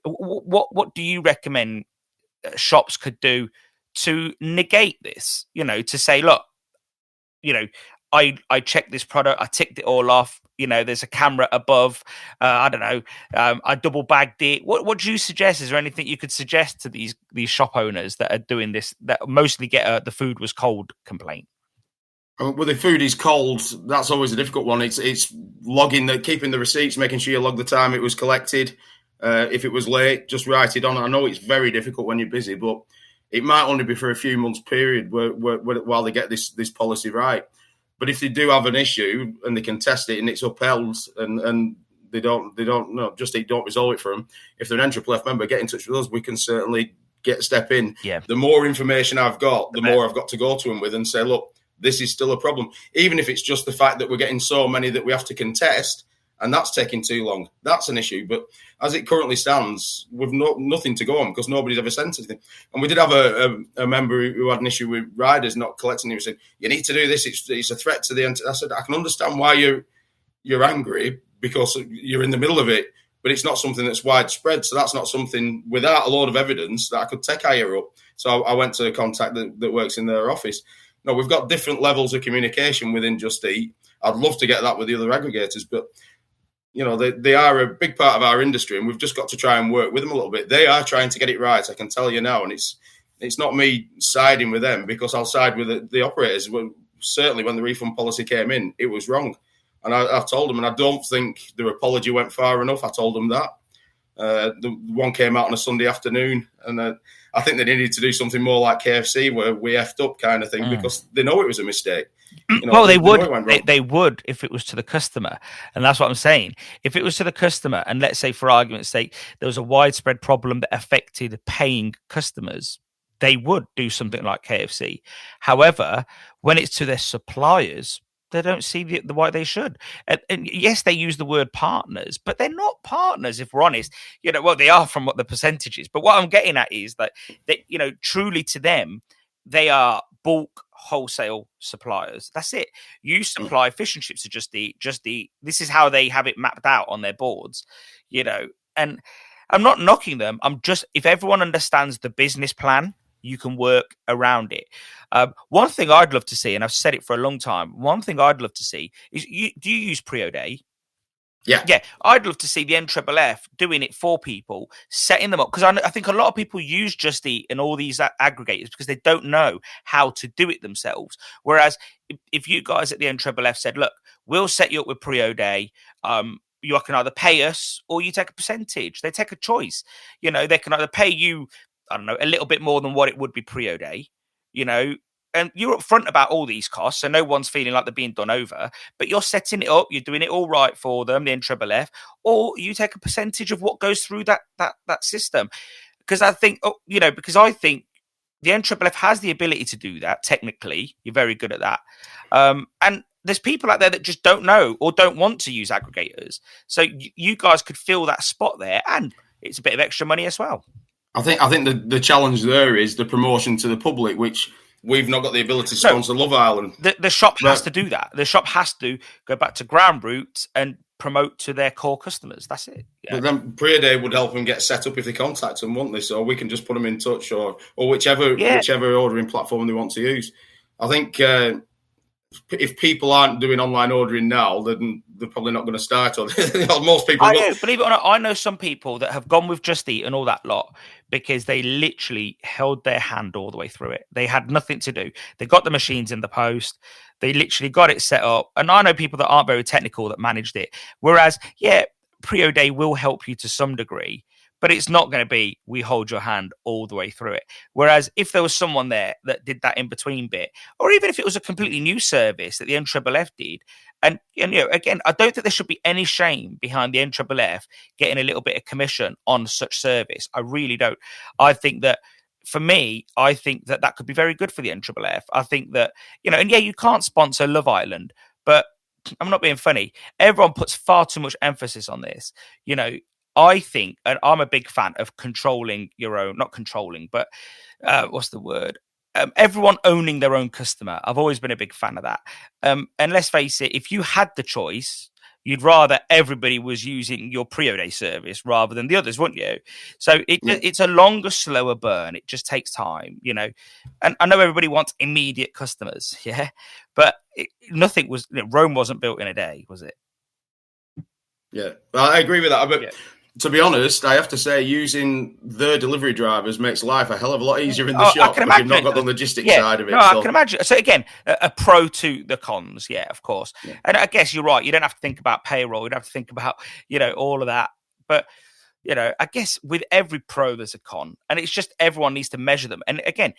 Speaker 1: what do you recommend shops could do to negate this? To say, look, I checked this product, I ticked it all off. There's a camera above. I don't know. I double bagged it. What do you suggest? Is there anything you could suggest to these shop owners that are doing this, that mostly get the food was cold complaint?
Speaker 2: Well, the food is cold. That's always a difficult one. It's logging, keeping the receipts, making sure you log the time it was collected. If it was late, just write it on. I know it's very difficult when you're busy, but it might only be for a few months period while they get this policy right. But if they do have an issue and they can test it and it's upheld, and they don't Just Eat don't resolve it for them, if they're an NFF member, get in touch with us. We can certainly step in.
Speaker 1: Yeah.
Speaker 2: The more information I've got, the more I've got to go to them with and say, look, this is still a problem. Even if it's just the fact that we're getting so many that we have to contest, and that's taking too long. That's an issue. But as it currently stands, we've nothing to go on because nobody's ever sent anything. And we did have a member who had an issue with riders not collecting. He said, "You need to do this. It's a threat to the." I said, "I can understand why you're angry because you're in the middle of it, but it's not something that's widespread. So that's not something without a load of evidence that I could take higher up." So I went to a contact that works in their office. No, we've got different levels of communication within Just Eat. I'd love to get that with the other aggregators, but they are a big part of our industry, and we've just got to try and work with them a little bit. They are trying to get it right, I can tell you now, and it's not me siding with them, because I'll side with the operators. Certainly when the refund policy came in, it was wrong. And I've told them, and I don't think their apology went far enough. I told them that. The one came out on a Sunday afternoon, and I think they needed to do something more like KFC, where we effed up kind of thing, because they know it was a mistake.
Speaker 1: Well, they would if it was to the customer. And that's what I'm saying. If it was to the customer, and let's say for argument's sake, there was a widespread problem that affected paying customers, they would do something like KFC. However, when it's to their suppliers, they don't see the why they should. And yes, they use the word partners, but they're not partners, if we're honest. Well, they are from what the percentage is. But what I'm getting at is that truly to them, they are bulk wholesale suppliers. That's it. You supply fish and chips to Just Eat. This is how they have it mapped out on their boards. And I'm not knocking them. I'm just, if everyone understands the business plan, you can work around it. One thing I'd love to see, and I've said it for a long time, one thing I'd love to see is, do you use Pre-O-Day? Yeah. I'd love to see the NFF doing it for people, setting them up, because I think a lot of people use Just Eat and all these aggregators because they don't know how to do it themselves. Whereas if you guys at the NFF said, look, we'll set you up with Pre-O-Day, you can either pay us or you take a percentage. They take a choice. They can either pay you, I don't know, a little bit more than what it would be Pre-O-Day, and you're upfront about all these costs, so no one's feeling like they're being done over, but you're setting it up, you're doing it all right for them, the NFF, or you take a percentage of what goes through that system. Because I think, I think the NFF has the ability to do that. Technically, you're very good at that. And there's people out there that just don't know or don't want to use aggregators. So you guys could fill that spot there, and it's a bit of extra money as well.
Speaker 2: I think the challenge there is the promotion to the public, which we've not got the ability to sponsor Love Island.
Speaker 1: The shop has to do that. The shop has to go back to ground roots and promote to their core customers. That's it. Yeah.
Speaker 2: But then Pre-O-Day would help them get set up if they contact them, wouldn't they? So we can just put them in touch, or whichever ordering platform they want to use. I think if people aren't doing online ordering now, then they're probably not going to start. Or most people.
Speaker 1: Believe it or not, I know some people that have gone with Just Eat and all that lot because they literally held their hand all the way through it. They had nothing to do. They got the machines in the post. They literally got it set up. And I know people that aren't very technical that managed it. Whereas, Pre-O-Day will help you to some degree, but it's not going to be, we hold your hand all the way through it. Whereas if there was someone there that did that in between bit, or even if it was a completely new service that the NFF did, and again, I don't think there should be any shame behind the NFF getting a little bit of commission on such service. I really don't. I think that for me, I think that could be very good for the NFFF. I think that, and yeah, you can't sponsor Love Island, but I'm not being funny. Everyone puts far too much emphasis on this. I think, and I'm a big fan of controlling your own, not controlling, but what's the word? Everyone owning their own customer. I've always been a big fan of that. And let's face it, if you had the choice, you'd rather everybody was using your pre-O-day service rather than the others, wouldn't you? So it's a longer, slower burn. It just takes time, And I know everybody wants immediate customers, yeah, but nothing was. Rome wasn't built in a day, was it?
Speaker 2: Yeah, I agree with that. But to be honest, I have to say, using the delivery drivers makes life a hell of a lot easier in the shop because you've not got the logistics side of it.
Speaker 1: No, I can imagine. So again, a pro to the cons, yeah, of course. Yeah. And I guess you're right. You don't have to think about payroll. You don't have to think about, all of that. But, I guess with every pro, there's a con. And it's just everyone needs to measure them. And again,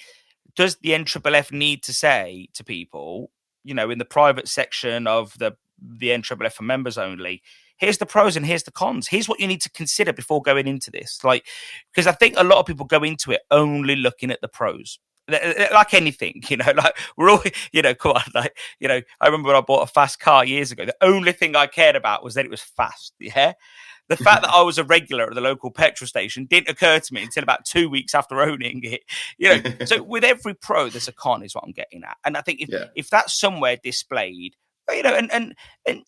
Speaker 1: does the NFFF need to say to people, in the private section of the NFFF for members only, here's the pros and here's the cons. Here's what you need to consider before going into this. Because I think a lot of people go into it only looking at the pros. Like anything, we're all, come on, I remember when I bought a fast car years ago. The only thing I cared about was that it was fast. Yeah. The fact that I was a regular at the local petrol station didn't occur to me until about 2 weeks after owning it. So with every pro, there's a con, is what I'm getting at. And I think if that's somewhere displayed, and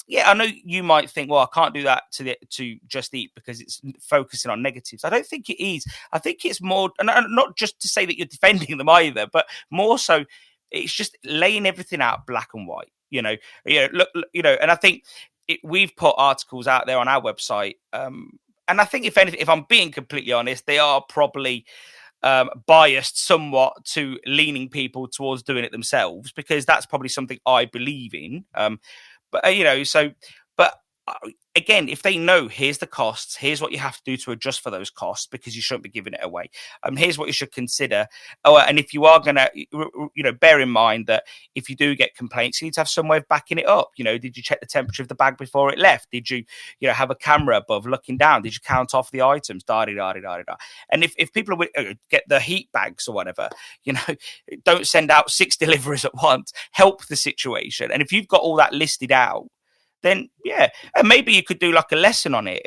Speaker 1: yeah, I know you might think, well, I can't do that to Just Eat because it's focusing on negatives. I don't think it is. I think it's more, and not just to say that you're defending them either, but more so, it's just laying everything out black and white. Look, and I think we've put articles out there on our website, and I think if anything, if I'm being completely honest, they are probably biased somewhat to leaning people towards doing it themselves, because that's probably something I believe in. But again, if they know, here's the costs, here's what you have to do to adjust for those costs, because you shouldn't be giving it away. Here's what you should consider. And if you are going to, bear in mind that if you do get complaints, you need to have some way of backing it up. Did you check the temperature of the bag before it left? Did you, have a camera above looking down? Did you count off the items? And if people get the heat bags or whatever, don't send out 6 deliveries at once. Help the situation. And if you've got all that listed out, then yeah, and maybe you could do like a lesson on it,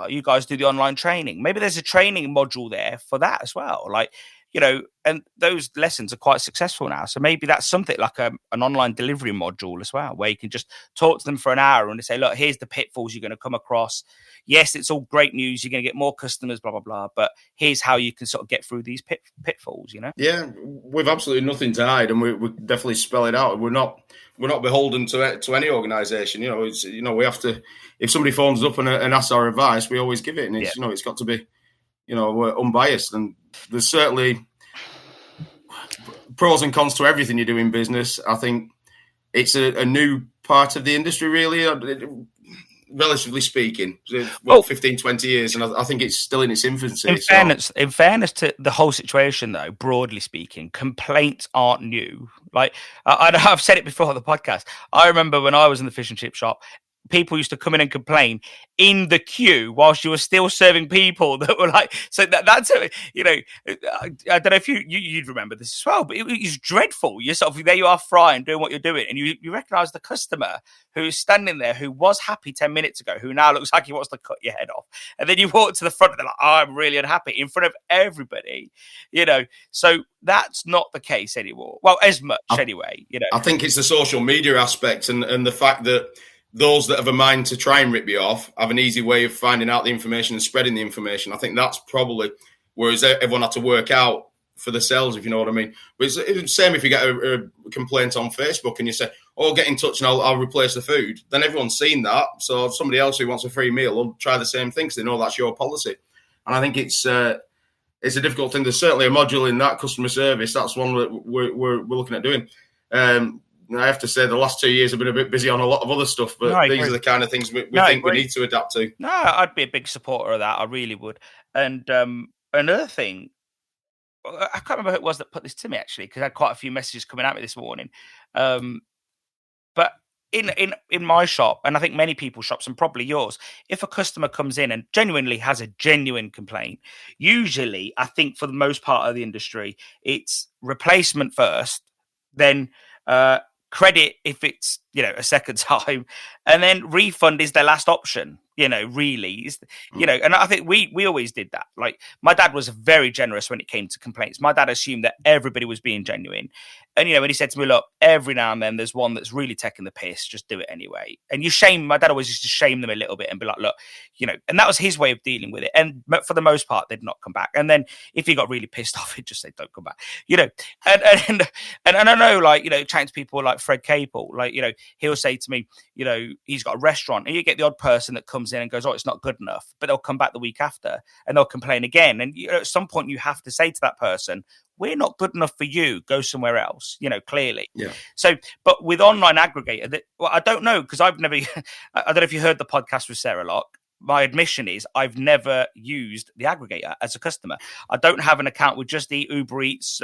Speaker 1: you guys do the online training. Maybe there's a training module there for that as well. And those lessons are quite successful now. So maybe that's something like an online delivery module as well, where you can just talk to them for an hour and say, look, here's the pitfalls you're going to come across. Yes, it's all great news. You're going to get more customers, blah, blah, blah. But here's how you can sort of get through these pitfalls,
Speaker 2: Yeah, we've absolutely nothing to hide, and we definitely spell it out. We're not beholden to any organisation. We have to, if somebody phones up and asks our advice, we always give it. And it's, it's got to be, unbiased. And there's certainly pros and cons to everything you do in business. I think it's a new part of the industry, really, relatively speaking. 15, 20 years, and I think it's still in its infancy.
Speaker 1: In fairness to the whole situation, though, broadly speaking, complaints aren't new. I've said it before on the podcast. I remember when I was in the fish and chip shop, people used to come in and complain in the queue whilst you were still serving people that were so that's I don't know if you'd remember this as well, but it was dreadful. You're sort of, there you are frying, doing what you're doing, and you recognise the customer who's standing there, who was happy 10 minutes ago, who now looks like he wants to cut your head off. And then you walk to the front and they're like, oh, I'm really unhappy, in front of everybody, so that's not the case anymore. Well, as much anyway,
Speaker 2: I think it's the social media aspect and the fact that those that have a mind to try and rip you off have an easy way of finding out the information and spreading the information. I think that's probably, whereas everyone had to work out for themselves, if you know what I mean. But it's the same if you get a complaint on Facebook and you say, oh, get in touch and I'll replace the food. Then everyone's seen that. So somebody else who wants a free meal will try the same thing because they know that's your policy. And I think it's a difficult thing. There's certainly a module in that customer service. That's one that we're looking at doing. I have to say the last 2 years have been a bit busy on a lot of other stuff, but these are the kind of things we think we need to adapt to.
Speaker 1: No, I'd be a big supporter of that. I really would. And another thing, I can't remember who it was that put this to me, actually, because I had quite a few messages coming at me this morning. But in my shop, and I think many people's shops, and probably yours, if a customer comes in and genuinely has a genuine complaint, usually I think for the most part of the industry, it's replacement first, then credit if it's a second time, and then refund is their last option. Really, and I think we always did that. Like, my dad was very generous when it came to complaints. My dad assumed that everybody was being genuine. And, when he said to me, look, every now and then there's one that's really taking the piss, just do it anyway. And my dad always used to shame them a little bit and be like, look, and that was his way of dealing with it. And for the most part, they'd not come back. And then if he got really pissed off, he'd just say, don't come back, and I know, like, chatting to people like Fred Capel, like, he'll say to me, he's got a restaurant, and you get the odd person that comes in and goes, oh, it's not good enough, but they'll come back the week after and they'll complain again. And at some point you have to say to that person, we're not good enough for you, go somewhere else, clearly.
Speaker 2: Yeah.
Speaker 1: So, but with online aggregator, I don't know, because I've never, I don't know if you heard the podcast with Sarah Locke. My admission is I've never used the aggregator as a customer. I don't have an account with Just Eat, Uber Eats,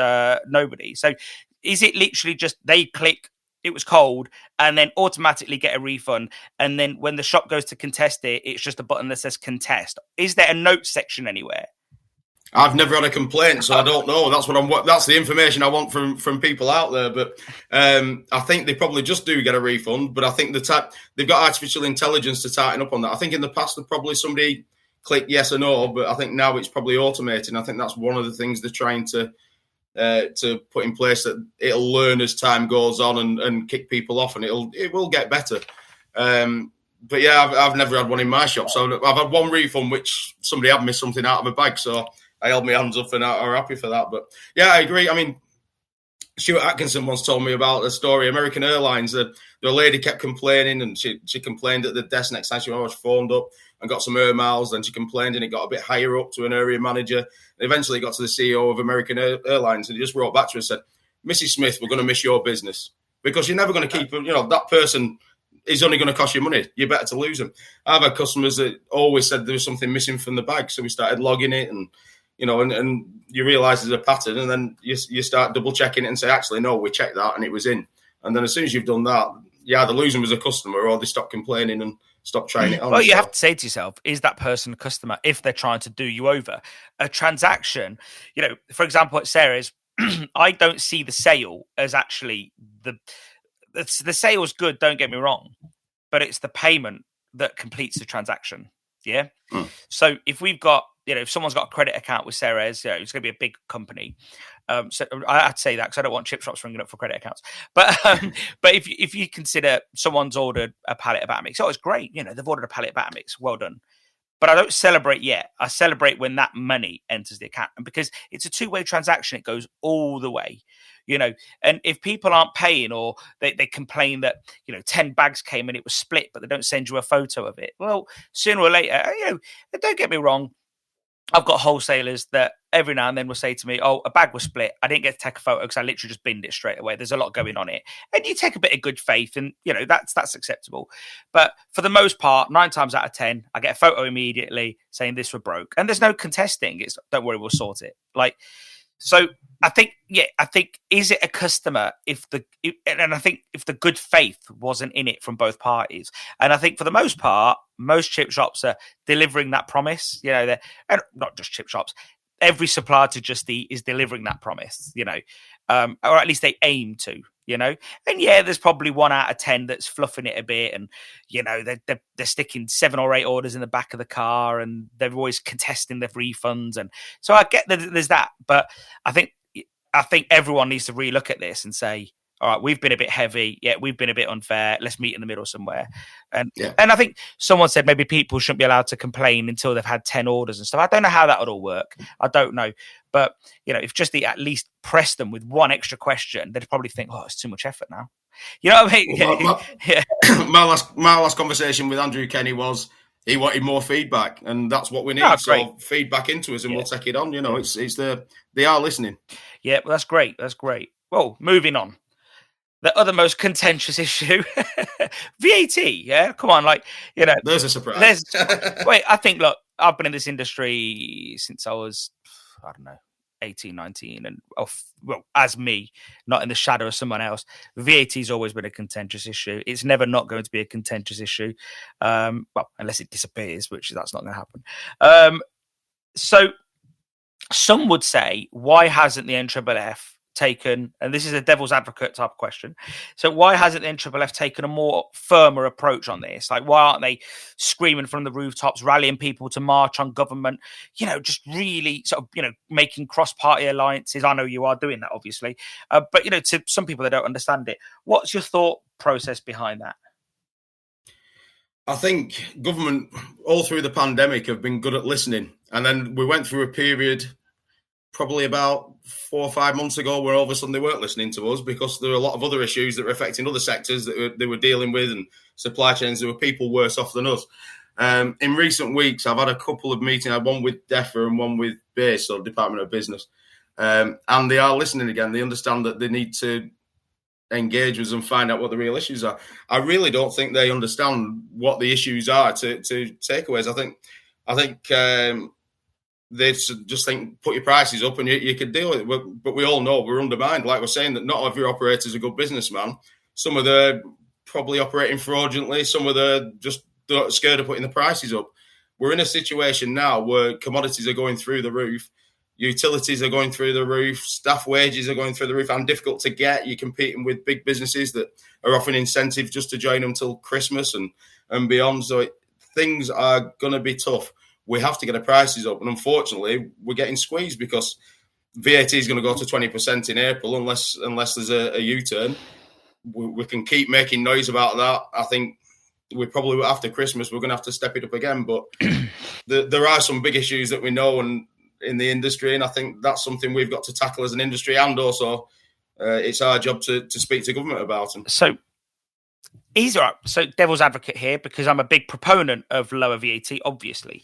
Speaker 1: nobody. So is it literally just they click, it was cold, and then automatically get a refund? And then when the shop goes to contest it, it's just a button that says contest. Is there a notes section anywhere?
Speaker 2: I've never had a complaint, so I don't know. That's the information I want from people out there. But I think they probably just do get a refund. But I think they've got artificial intelligence to tighten up on that. I think in the past, probably somebody clicked yes or no, but I think now it's probably automated. And I think that's one of the things they're trying to put in place, that it'll learn as time goes on and kick people off, and it will get better. But yeah, I've never had one in my shop. So I've had one refund, which somebody had missed something out of a bag. So I held my hands up and are happy for that. But yeah, I agree. I mean, Stuart Atkinson once told me about a story. American Airlines, the lady kept complaining, and she complained at the desk next time. She always phoned up and got some air miles. Then she complained, and it got a bit higher up to an area manager. And eventually it got to the CEO of American Airlines, and he just wrote back to her and said, Mrs. Smith, we're going to miss your business, because you're never going to keep, that person is only going to cost you money. You're better to lose them. I've had customers that always said there was something missing from the bag. So we started logging it, and and you realise there's a pattern, and then you start double checking it and say, actually, no, we checked that and it was in. And then as soon as you've done that, you either lose them as a customer, or they stop complaining and stop trying it on.
Speaker 1: Well, you have to say to yourself, is that person a customer if they're trying to do you over? A transaction, for example, at Ceres, I don't see the sale as actually the sale's good, don't get me wrong, but it's the payment that completes the transaction. Yeah. So if we've got, if someone's got a credit account with Ceres, it's going to be a big company. So I had to say that because I don't want chip shops ringing up for credit accounts. But but if you consider someone's ordered a pallet of Atomix, it's great. They've ordered a pallet of Atomix, well done. But I don't celebrate yet. I celebrate when that money enters the account. And because it's a two-way transaction, it goes all the way. And if people aren't paying, or they complain that 10 bags came and it was split, but they don't send you a photo of it, well, sooner or later, don't get me wrong, I've got wholesalers that every now and then will say to me, oh, a bag was split, I didn't get to take a photo because I literally just binned it straight away, there's a lot going on it. And you take a bit of good faith, and that's acceptable. But for the most part, 9 times out of 10, I get a photo immediately saying this were broke, and there's no contesting. It's, don't worry, we'll sort it. So I think, is it a customer if the good faith wasn't in it from both parties? And I think for the most part, most chip shops are delivering that promise. And not just chip shops, every supplier to Just Eat is delivering that promise. Or at least they aim to. And there's probably 1 out of 10 that's fluffing it a bit, and they're sticking 7 or 8 orders in the back of the car, and they're always contesting their refunds. And so I get that there's that, but I think everyone needs to relook at this and say, all right, we've been a bit heavy. Yeah, we've been a bit unfair. Let's meet in the middle somewhere. And I think someone said maybe people shouldn't be allowed to complain until they've had 10 orders and stuff. I don't know how that would all work. I don't know. But, if Just Eat at least press them with 1 extra question, they'd probably think, oh, it's too much effort now. You know what I mean?
Speaker 2: My last conversation with Andrew Kenny was he wanted more feedback, and that's what we need. So feedback into us, and we'll take it on. They are listening. Yeah,
Speaker 1: well, that's great. That's great. Well, moving on. The other most contentious issue, VAT. Yeah, come on,
Speaker 2: there's a surprise.
Speaker 1: Wait, I think, look, I've been in this industry since I was, I don't know, 18, 19, and well, as me, not in the shadow of someone else, VAT has always been a contentious issue. It's never not going to be a contentious issue, well, unless it disappears, which that's not going to happen. So some would say, why hasn't the NFFF taken, and this is a devil's advocate type of question, so why hasn't the NFFF taken a more firmer approach on this? Like, why aren't they screaming from the rooftops, rallying people to march on government, just really sort of, making cross-party alliances? I know you are doing that, obviously, but, to some people, they don't understand it. What's your thought process behind that?
Speaker 2: I think government, all through the pandemic, have been good at listening. And then we went through a period probably about 4 or 5 months ago where all of a sudden they weren't listening to us because there were a lot of other issues that were affecting other sectors that they were dealing with, and supply chains. There were people worse off than us. In recent weeks, I've had a couple of meetings. I had one with DEFRA and one with BASE, so Department of Business. And they are listening again. They understand that they need to engage with us and find out what the real issues are. I really don't think they understand what the issues are to takeaways. I think they just think, put your prices up and you can deal with it. But we all know we're undermined. Like we're saying, that not every operator is a good businessman. Some of them probably operating fraudulently. Some of them just scared of putting the prices up. We're in a situation now where commodities are going through the roof. Utilities are going through the roof. Staff wages are going through the roof and difficult to get. You're competing with big businesses that are offering incentives just to join them till Christmas and beyond. So things are going to be tough. We have to get the prices up. And unfortunately, we're getting squeezed because VAT is going to go to 20% in April unless there's a U-turn. We can keep making noise about that. I think we probably, after Christmas, we're going to have to step it up again. But there are some big issues that we know and in the industry, and I think that's something we've got to tackle as an industry, and also it's our job to speak to government about them.
Speaker 1: So devil's advocate here, because I'm a big proponent of lower VAT, obviously.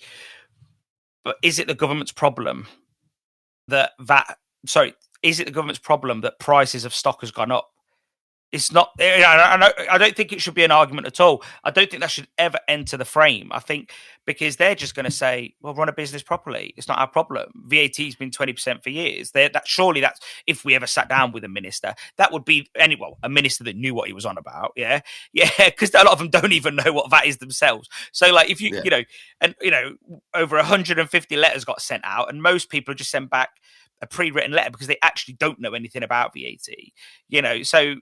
Speaker 1: But is it the government's problem that prices of stock has gone up? It's not. I don't think it should be an argument at all. I don't think that should ever enter the frame. I think because they're just going to say, "Well, run a business properly. It's not our problem." VAT's been 20% for years. Surely that's, if we ever sat down with a minister, that would be a minister that knew what he was on about. Yeah, because a lot of them don't even know what that is themselves. So, like, if over 150 letters got sent out, and most people just send back a pre-written letter because they actually don't know anything about VAT. So.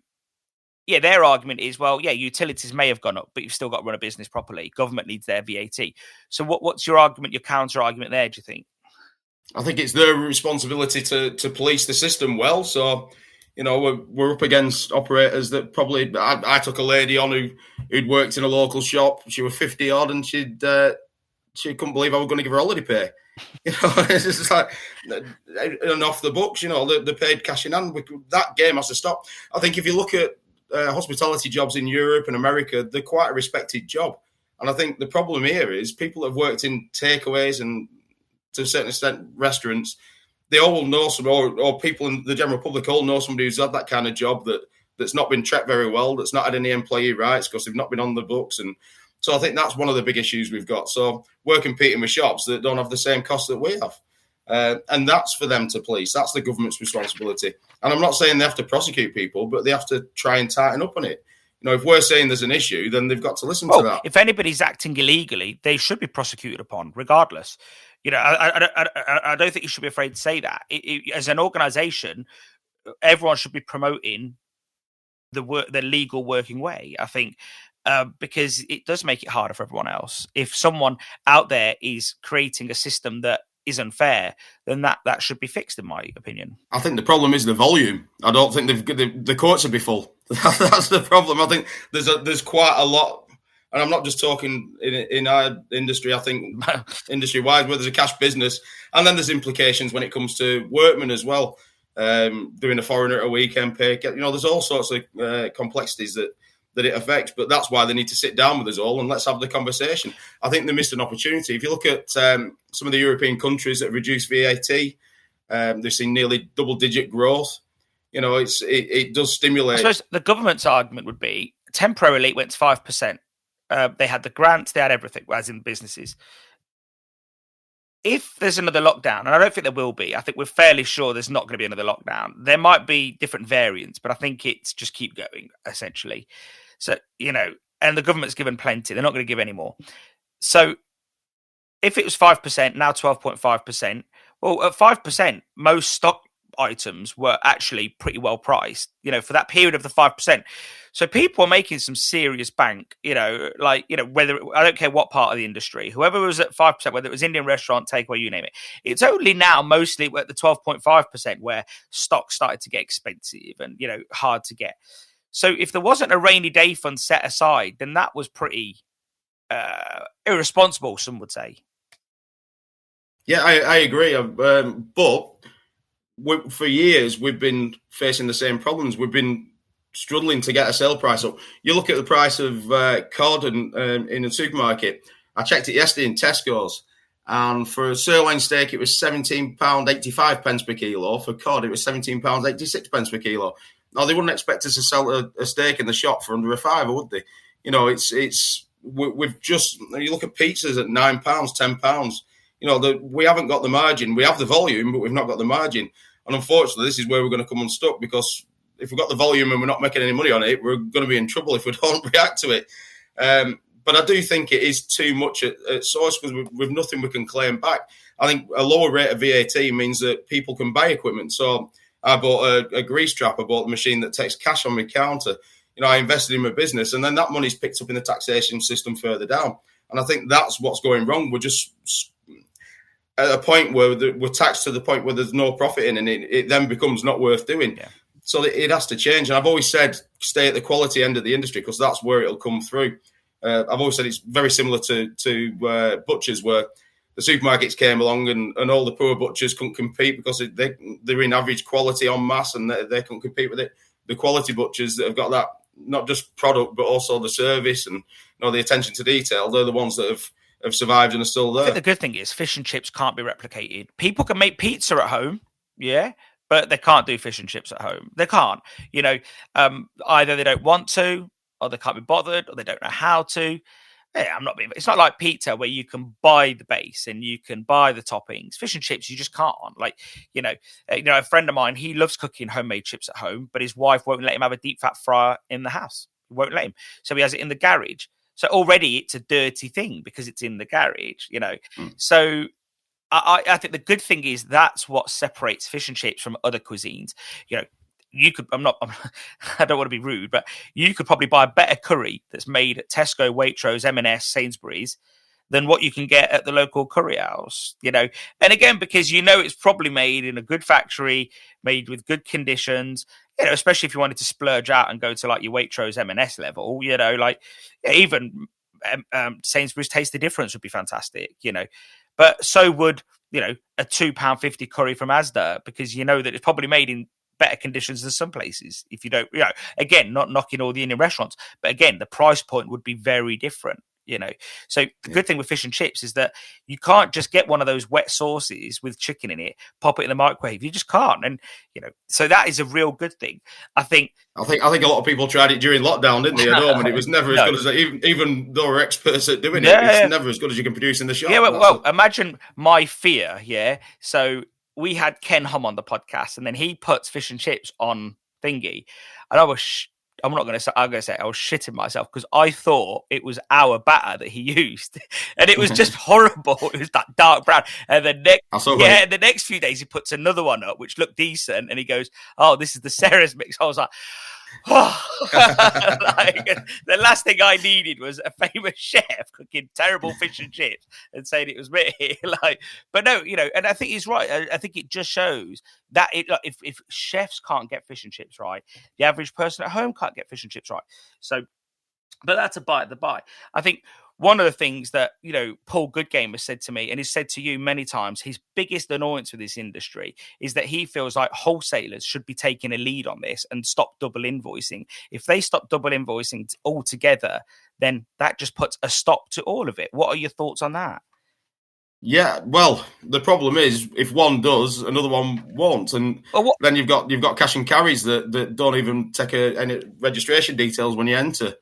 Speaker 1: Yeah, their argument is, well, yeah, utilities may have gone up, but you've still got to run a business properly. Government needs their VAT. So what's your argument, your counter-argument there, do you think?
Speaker 2: I think it's their responsibility to police the system well. So, we're up against operators that probably... I took a lady on who'd worked in a local shop. She was 50-odd, and she couldn't believe I was going to give her holiday pay. It's just like... And off the books, the paid cash in hand. That game has to stop. I think if you look at hospitality jobs in Europe and America, they're quite a respected job. And I think the problem here is people that have worked in takeaways and to a certain extent restaurants, they all know or people in the general public all know somebody who's had that kind of job that's not been treated very well, that's not had any employee rights because they've not been on the books. And so I think that's one of the big issues we've got. So we're competing with shops that don't have the same costs that we have. And that's for them to police. That's the government's responsibility. And I'm not saying they have to prosecute people, but they have to try and tighten up on it. If we're saying there's an issue, then they've got to listen to that.
Speaker 1: If anybody's acting illegally, they should be prosecuted upon, regardless. I don't think you should be afraid to say that. As an organisation, everyone should be promoting the legal working way, I think, because it does make it harder for everyone else. If someone out there is creating a system that is unfair, then that should be fixed, in my opinion.
Speaker 2: I think the problem is the volume. I don't think the courts would be full. That's the problem. I think there's quite a lot, and I'm not just talking in our industry. I think industry-wide, where there's a cash business, and then there's implications when it comes to workmen as well. Doing a foreigner at a weekend pay, there's all sorts of complexities that it affects, but that's why they need to sit down with us all and let's have the conversation. I think they missed an opportunity. If you look at some of the European countries that have reduced VAT, they've seen nearly double-digit growth. It does stimulate. I
Speaker 1: suppose the government's argument would be temporarily it went to 5%. They had the grants, they had everything, as in businesses. if there's another lockdown, and I don't think there will be, I think we're fairly sure there's not going to be another lockdown. There might be different variants, but I think it's just keep going, essentially. So, and the government's given plenty. They're not going to give any more. So if it was 5%, now 12.5%, well, at 5%, most stock items were actually pretty well priced, for that period of the 5%. So people are making some serious bank, whether, I don't care what part of the industry, whoever was at 5%, whether it was Indian restaurant, takeaway, you name it. It's only now mostly at the 12.5% where stock started to get expensive and, hard to get. So if there wasn't a rainy day fund set aside, then that was pretty irresponsible, some would say.
Speaker 2: Yeah, I agree. But for years, we've been facing the same problems. We've been struggling to get a sale price up. You look at the price of cod in a supermarket. I checked it yesterday in Tesco's, and for a sirloin steak, it was £17.85 per kilo. For cod, it was £17.86 per kilo. Now, they wouldn't expect us to sell a steak in the shop for under £5, would they? We've just, you look at pizzas at £9, £10. We haven't got the margin. We have the volume, but we've not got the margin. And unfortunately, this is where we're going to come unstuck, because if we've got the volume and we're not making any money on it, we're going to be in trouble if we don't react to it. But I do think it is too much at source, because with nothing we can claim back. I think a lower rate of VAT means that people can buy equipment. So I bought a grease trap. I bought a machine that takes cash on my counter. I invested in my business, and then that money's picked up in the taxation system further down. And I think that's what's going wrong. We're just at a point where we're taxed to the point where there's no profit in, and it then becomes not worth doing. Yeah. So it has to change. And I've always said, stay at the quality end of the industry, because that's where it'll come through. I've always said it's very similar to butchers, where the supermarkets came along and all the poor butchers couldn't compete because they're in average quality en masse, and they couldn't compete with it. The quality butchers that have got that, not just product, but also the service and the attention to detail, they're the ones that have survived and are still there.
Speaker 1: I think the good thing is fish and chips can't be replicated. People can make pizza at home, yeah, but they can't do fish and chips at home. They can't. Either they don't want to, or they can't be bothered, or they don't know how to. Yeah, it's not like pizza where you can buy the base and you can buy the toppings. Fish and chips, you just can't. A friend of mine, he loves cooking homemade chips at home, but his wife won't let him have a deep fat fryer in the house. Won't let him. So he has it in the garage. So already it's a dirty thing because it's in the garage, So I think the good thing is that's what separates fish and chips from other cuisines. You could, I don't want to be rude, but you could probably buy a better curry that's made at Tesco, Waitrose, M&S, Sainsbury's than what you can get at the local curry house, And again, because it's probably made in a good factory, made with good conditions, especially if you wanted to splurge out and go to like your Waitrose M&S level, even Sainsbury's Taste the Difference would be fantastic, But so would, a £2.50 curry from Asda, because that it's probably made in better conditions than some places. If you don't, again, not knocking all the Indian restaurants, but again, the price point would be very different, So the good thing with fish and chips is that you can't just get one of those wet sauces with chicken in it, pop it in the microwave. You just can't. And, so that is a real good thing. I think
Speaker 2: a lot of people tried it during lockdown, didn't they, at home? And it was never as good as even though we're experts at doing it, it's never as good as you can produce in the shop.
Speaker 1: Yeah, well, imagine my fear, yeah? So we had Ken Hum on the podcast, and then he puts fish and chips on thingy, and I'm going to say I was shitting myself because I thought it was our batter that he used, and it was just horrible. It was that dark brown, and the next few days he puts another one up which looked decent, and he goes, "Oh, this is the Ceres mix." I was like, the last thing I needed was a famous chef cooking terrible fish and chips and saying it was me. But no, and I think he's right. I think it just shows that if chefs can't get fish and chips right, the average person at home can't get fish and chips right. So, but that's a bite the by. I think one of the things that, Paul Goodgame has said to me, and he's said to you many times, his biggest annoyance with this industry is that he feels like wholesalers should be taking a lead on this and stop double invoicing. If they stop double invoicing altogether, then that just puts a stop to all of it. What are your thoughts on that?
Speaker 2: Yeah, well, the problem is if one does, another one won't, and then you've got cash and carries that don't even take any registration details when you enter.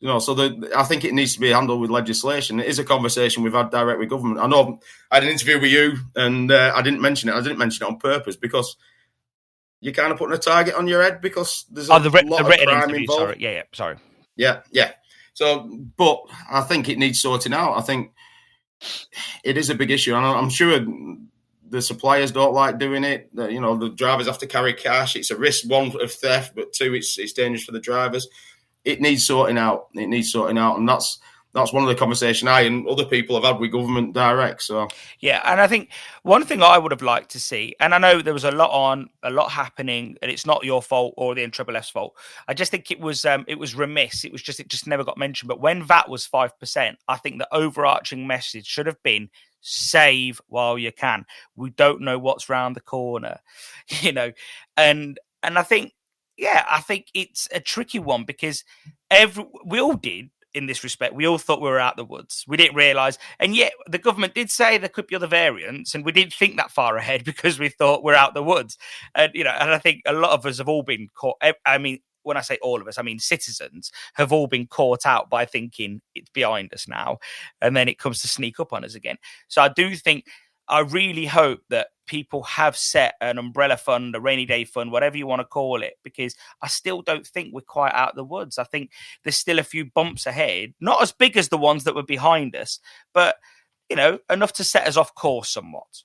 Speaker 2: So I think it needs to be handled with legislation. It is a conversation we've had direct with government. I know I had an interview with you, and I didn't mention it. I didn't mention it on purpose because you're kind of putting a target on your head because there's a lot of crime involved.
Speaker 1: Sorry. Sorry.
Speaker 2: Yeah. So, but I think it needs sorting out. I think it is a big issue, and I'm sure the suppliers don't like doing it. The drivers have to carry cash. It's a risk, one, of theft, but two, it's dangerous for the drivers. It needs sorting out. And that's one of the conversations I and other people have had with government direct. So
Speaker 1: yeah, and I think one thing I would have liked to see, and I know there was a lot happening, and it's not your fault or the NFF's fault. I just think it was remiss. It just never got mentioned. But when VAT was 5%, I think the overarching message should have been save while you can. We don't know what's round the corner, and I think. Yeah, I think it's a tricky one because we all did in this respect. We all thought we were out the woods. We didn't realise. And yet the government did say there could be other variants, and we didn't think that far ahead because we thought we're out the woods. And, and I think a lot of us have all been caught. I mean, when I say all of us, I mean citizens have all been caught out by thinking it's behind us now. And then it comes to sneak up on us again. So I really hope that people have set an umbrella fund, a rainy day fund, whatever you want to call it, because I still don't think we're quite out of the woods. I think there's still a few bumps ahead, not as big as the ones that were behind us, but, enough to set us off course somewhat.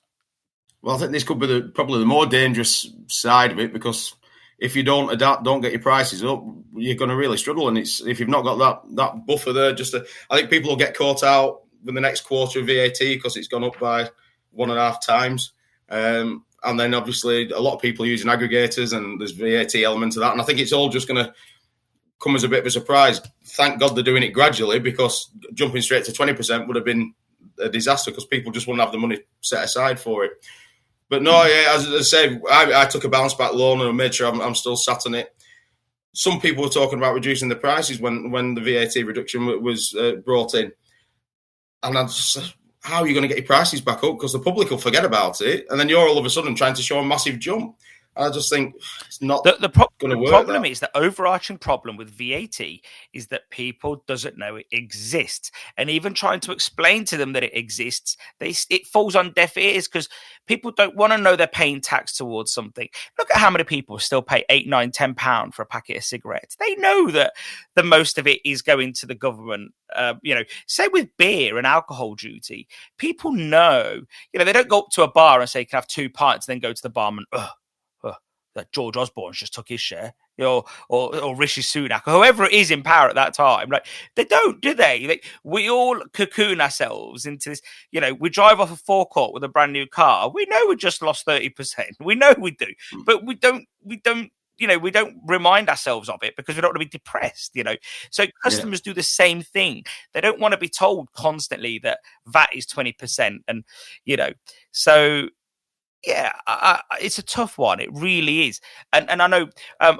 Speaker 2: Well, I think this could be probably the more dangerous side of it, because if you don't adapt, don't get your prices up, you're going to really struggle. And if you've not got that buffer there, I think people will get caught out with the next quarter of VAT because it's gone up by 1.5 times. And then obviously a lot of people are using aggregators and there's VAT element to that. And I think it's all just going to come as a bit of a surprise. Thank God they're doing it gradually, because jumping straight to 20% would have been a disaster because people just wouldn't have the money set aside for it. But no, yeah, as I say, I took a bounce back loan and made sure I'm still sat on it. Some people were talking about reducing the prices when the VAT reduction was brought in. And I just... how are you going to get your prices back up? Because the public will forget about it. And then you're all of a sudden trying to show a massive jump. I just think it's not going to work.
Speaker 1: The problem is, the overarching problem with VAT is that people doesn't know it exists. And even trying to explain to them that it exists, it falls on deaf ears because people don't want to know they're paying tax towards something. Look at how many people still pay £8, £9, £10 for a packet of cigarettes. They know that the most of it is going to the government. Say with beer and alcohol duty, people know, they don't go up to a bar and say, you can have 2 pints, and then go to the barman, that George Osborne's just took his share, or Rishi Sunak, or whoever it is in power at that time. Like, they don't, do they? We all cocoon ourselves into this. We drive off a forecourt with a brand new car. We know we just lost 30%. We know we do, but we don't remind ourselves of it because we don't want to be depressed. So customers do the same thing. They don't want to be told constantly that VAT is 20%, and so. Yeah, it's a tough one. It really is. And I know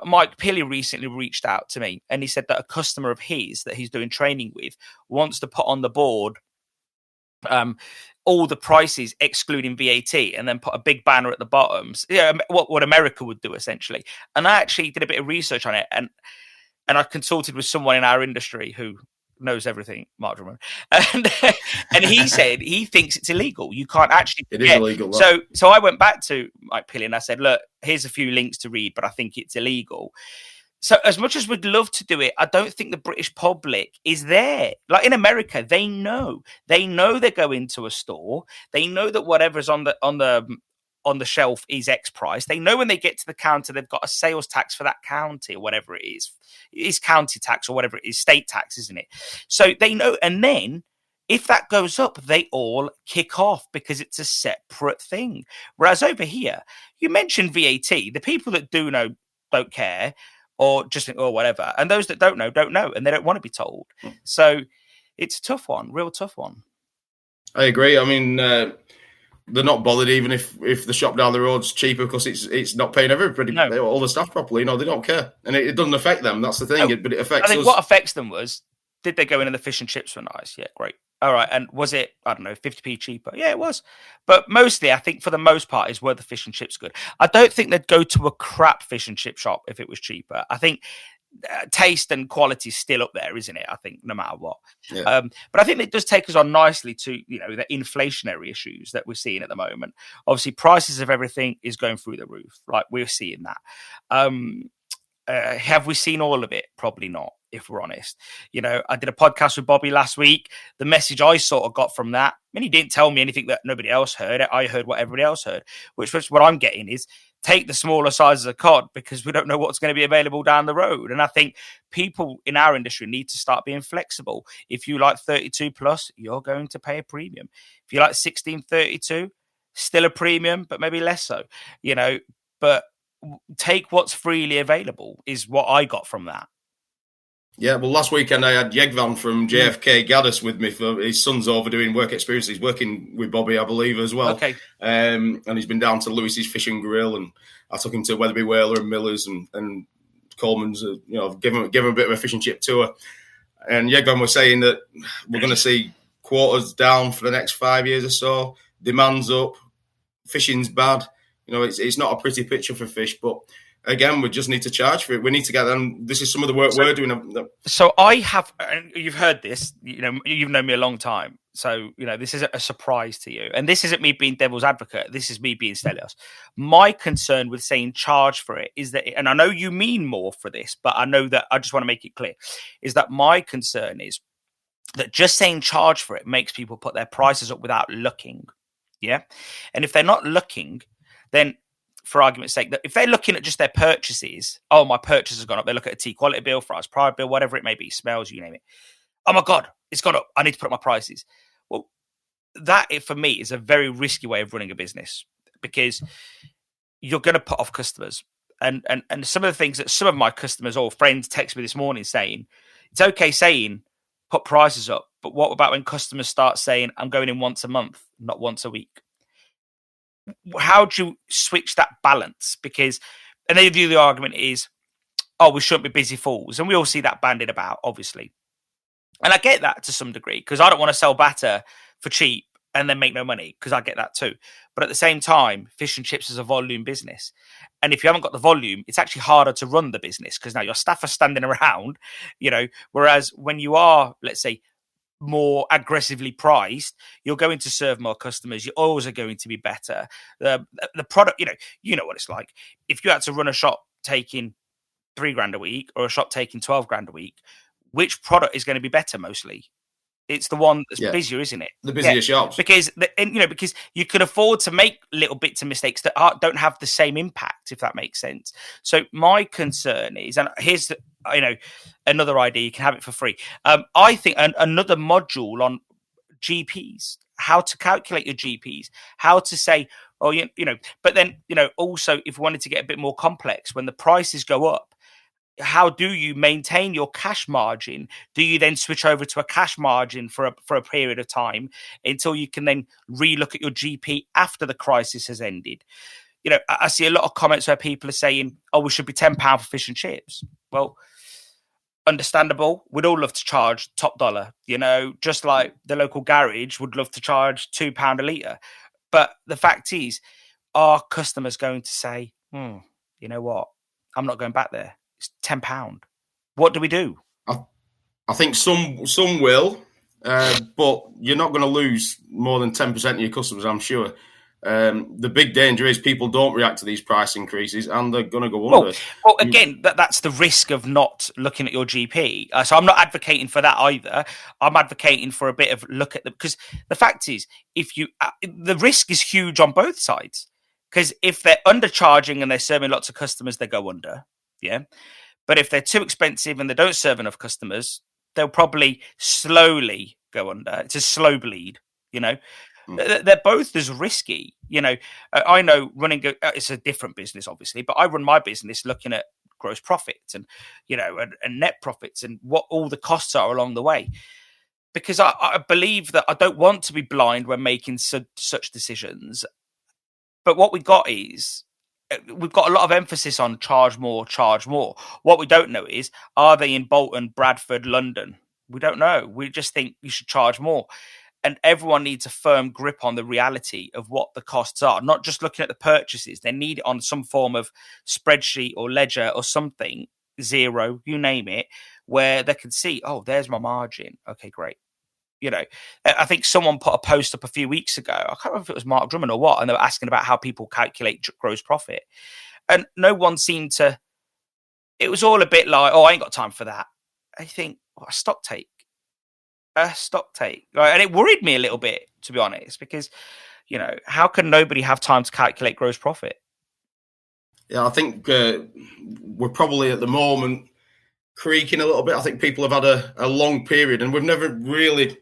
Speaker 1: Mike Pilley recently reached out to me, and he said that a customer of his that he's doing training with wants to put on the board all the prices excluding VAT, and then put a big banner at the bottom. Yeah, what America would do essentially. And I actually did a bit of research on it, and I consulted with someone in our industry who knows everything, Mark Drummond, and he said he thinks it's illegal. You can't actually.
Speaker 2: It is illegal.
Speaker 1: Right? So I went back to Mike Pilley and I said, look, here's a few links to read, but I think it's illegal. So as much as we'd love to do it, I don't think the British public is there. Like in America, they know they go into a store, they know that whatever's on the shelf is X price. They know when they get to the counter, they've got a sales tax for that county or whatever it is. It is county tax or whatever it is, state tax, isn't it? So they know. And then if that goes up, they all kick off because it's a separate thing. Whereas over here, you mentioned VAT. The people that do know don't care, or just think, oh, whatever. And those that don't know, and they don't want to be told. So it's a tough one, real tough one.
Speaker 2: I agree. I mean, they're not bothered even if the shop down the road's cheaper because it's not paying everybody, all the staff properly. They don't care. And it doesn't affect them. That's the thing. But it affects us.
Speaker 1: I think what affects them was, did they go in and the fish and chips were nice? Yeah, great. All right. And was it, I don't know, 50p cheaper? Yeah, it was. But mostly, I think for the most part, is were the fish and chips good. I don't think they'd go to a crap fish and chip shop if it was cheaper. I think taste and quality is still up there, isn't it? I think no matter what.
Speaker 2: Yeah.
Speaker 1: But I think it does take us on nicely to, the inflationary issues that we're seeing at the moment. Obviously, prices of everything is going through the roof. Like, we're seeing that. Have we seen all of it? Probably not, if we're honest. I did a podcast with Bobby last week. The message I sort of got from that, he didn't tell me anything that nobody else heard. I heard what everybody else heard, which was what I'm getting is take the smaller sizes of cod because we don't know what's going to be available down the road. And I think people in our industry need to start being flexible. If you like 32 plus, you're going to pay a premium. If you like 1632, still a premium, but maybe less so, but take what's freely available is what I got from that.
Speaker 2: Yeah, well, last weekend I had Euxton from JFK Gaddis with me for his son's over doing work experience. He's working with Bobby, I believe, as well.
Speaker 1: Okay.
Speaker 2: And he's been down to Lewis's Fish and Grill, and I took him to Weatherby Whaler and Miller's and Coleman's. Give him a bit of a fish and chip tour. And Euxton was saying that we're going to see quarters down for the next 5 years or so. Demand's up, fishing's bad. It's not a pretty picture for fish, but again, we just need to charge for it. We need to get them. This is some of the work we're doing.
Speaker 1: So I have, and you've heard this, you've known me a long time. So, this isn't a surprise to you. And this isn't me being devil's advocate. This is me being Stelios. My concern with saying charge for it is that, and I know you mean more for this, but I know that I just want to make it clear, is that my concern is that just saying charge for it makes people put their prices up without looking. Yeah. And if they're not looking, then for argument's sake, that if they're looking at just their purchases, my purchase has gone up. They look at a T quality bill, Friers private bill, whatever it may be, smells, you name it. Oh my God, it's gone up. I need to put up my prices. Well, that for me is a very risky way of running a business because you're going to put off customers. And some of the things that some of my customers or friends text me this morning saying, it's okay saying put prices up, but what about when customers start saying, I'm going in once a month, not once a week? How do you switch that balance? Because, and they do the argument is, we shouldn't be busy fools. And we all see that bandied about, obviously. And I get that to some degree, because I don't want to sell batter for cheap and then make no money, because I get that too. But at the same time, fish and chips is a volume business. And if you haven't got the volume, it's actually harder to run the business because now your staff are standing around, whereas when you are, let's say, more aggressively priced, you're going to serve more customers. Your oils are going to be better. The product, you know what it's like. If you had to run a shop taking $3,000 a week or a shop taking $12,000 a week, which product is going to be better mostly? It's the one that's busier, isn't it?
Speaker 2: The busier shops.
Speaker 1: Because you can afford to make little bits of mistakes that don't have the same impact, if that makes sense. So my concern is, and here's another idea, you can have it for free. I think another module on GPs, how to calculate your GPs, how to say, but then, also if we wanted to get a bit more complex, when the prices go up, how do you maintain your cash margin? Do you then switch over to a cash margin for a period of time until you can then relook at your GP after the crisis has ended? I see a lot of comments where people are saying, we should be £10 for fish and chips. Well, understandable. We'd all love to charge top dollar, just like the local garage would love to charge £2 a litre. But the fact is, are customers going to say, you know what? I'm not going back there. It's £10. What do we do?
Speaker 2: I think some will, but you're not going to lose more than 10% of your customers, I'm sure. The big danger is people don't react to these price increases and they're going to go under.
Speaker 1: Well, again, that's the risk of not looking at your GP. So I'm not advocating for that either. I'm advocating for a bit of look at them, because the fact is, the risk is huge on both sides. Because if they're undercharging and they're serving lots of customers, they go under. Yeah. But if they're too expensive and they don't serve enough customers, they'll probably slowly go under. It's a slow bleed, They're both as risky. I know running, it's a different business, obviously, but I run my business looking at gross profits and net profits and what all the costs are along the way. Because I believe that I don't want to be blind when making such decisions. But what we got is, we've got a lot of emphasis on charge more, charge more. What we don't know is, are they in Bolton, Bradford, London? We don't know. We just think you should charge more. And everyone needs a firm grip on the reality of what the costs are, not just looking at the purchases. They need it on some form of spreadsheet or ledger or something zero, you name it, where they can see, oh, there's my margin. Okay, great. I think someone put a post up a few weeks ago. I can't remember if it was Mark Drummond or what, and they were asking about how people calculate gross profit. And no one seemed to, it was all a bit like, oh, I ain't got time for that. I think, a stock take. Right? And it worried me a little bit, to be honest, because, how can nobody have time to calculate gross profit?
Speaker 2: Yeah, I think we're probably at the moment creaking a little bit. I think people have had a long period, and we've never really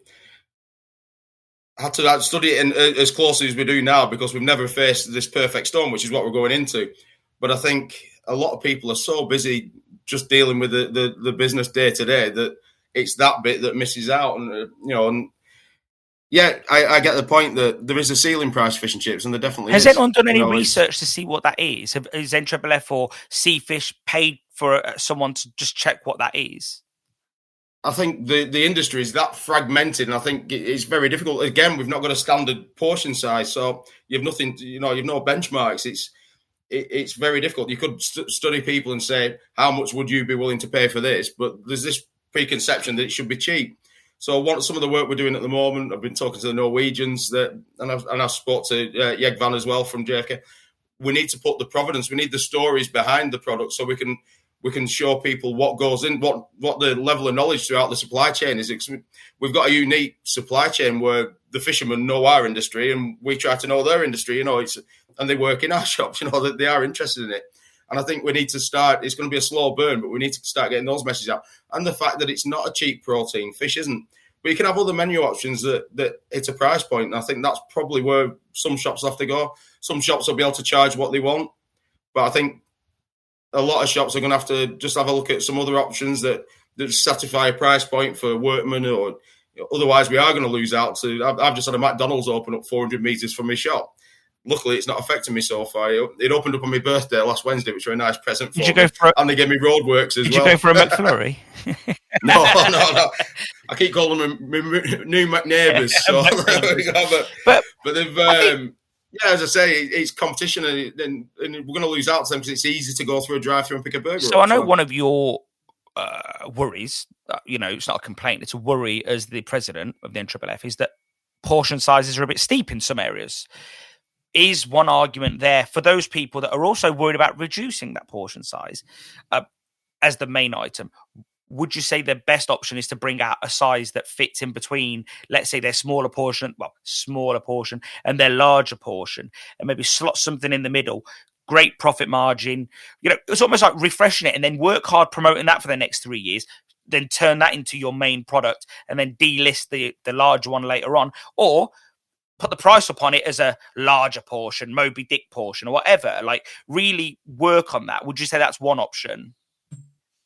Speaker 2: had to study it as closely as we do now, because we've never faced this perfect storm, which is what we're going into. But I think a lot of people are so busy just dealing with the business day to day that it's that bit that misses out. And I get the point that there is a ceiling price for fish and chips, and there definitely
Speaker 1: has
Speaker 2: is.
Speaker 1: Has anyone done any research to see what that is? Is NFFF or Seafish paid for someone to just check what that is?
Speaker 2: I think the industry is that fragmented, and I think it's very difficult. Again, we've not got a standard portion size, so you have nothing. You've no benchmarks. It's very difficult. You could study people and say, how much would you be willing to pay for this? But there's this preconception that it should be cheap. So some of the work we're doing at the moment, I've been talking to the Norwegians, and I've spoke to Euxton as well from JFK. We need to put the provenance, we need the stories behind the product, so we can show people what goes in, what the level of knowledge throughout the supply chain is. We've got a unique supply chain where the fishermen know our industry and we try to know their industry, and they work in our shops, that they are interested in it. And I think we need to start, it's going to be a slow burn, but we need to start getting those messages out. And the fact that it's not a cheap protein, fish isn't. But you can have other menu options that it's a price point. And I think that's probably where some shops have to go. Some shops will be able to charge what they want. But I think a lot of shops are going to have to just have a look at some other options that satisfy a price point for workmen, or otherwise we are going to lose out to. I've just had a McDonald's open up 400 metres from my shop. Luckily, it's not affecting me so far. It opened up on my birthday last Wednesday, which was a nice present for me. And they gave me roadworks as well.
Speaker 1: Did you go for a McFlurry?
Speaker 2: No. I keep calling them new McNeighbours. So. but they've... as I say, it's competition, and we're going to lose out to them because it's easy to go through a drive-through and pick a burger.
Speaker 1: So I know one of your worries, it's not a complaint, it's a worry as the president of the NFFF, is that portion sizes are a bit steep in some areas. Is one argument there for those people that are also worried about reducing that portion size as the main item? Would you say the best option is to bring out a size that fits in between, let's say, their smaller portion and their larger portion, and maybe slot something in the middle? Great profit margin. It's almost like refreshing it and then work hard promoting that for the next 3 years, then turn that into your main product and then delist the larger one later on, or put the price up on it as a larger portion, Moby Dick portion or whatever. Like, really work on that. Would you say that's one option?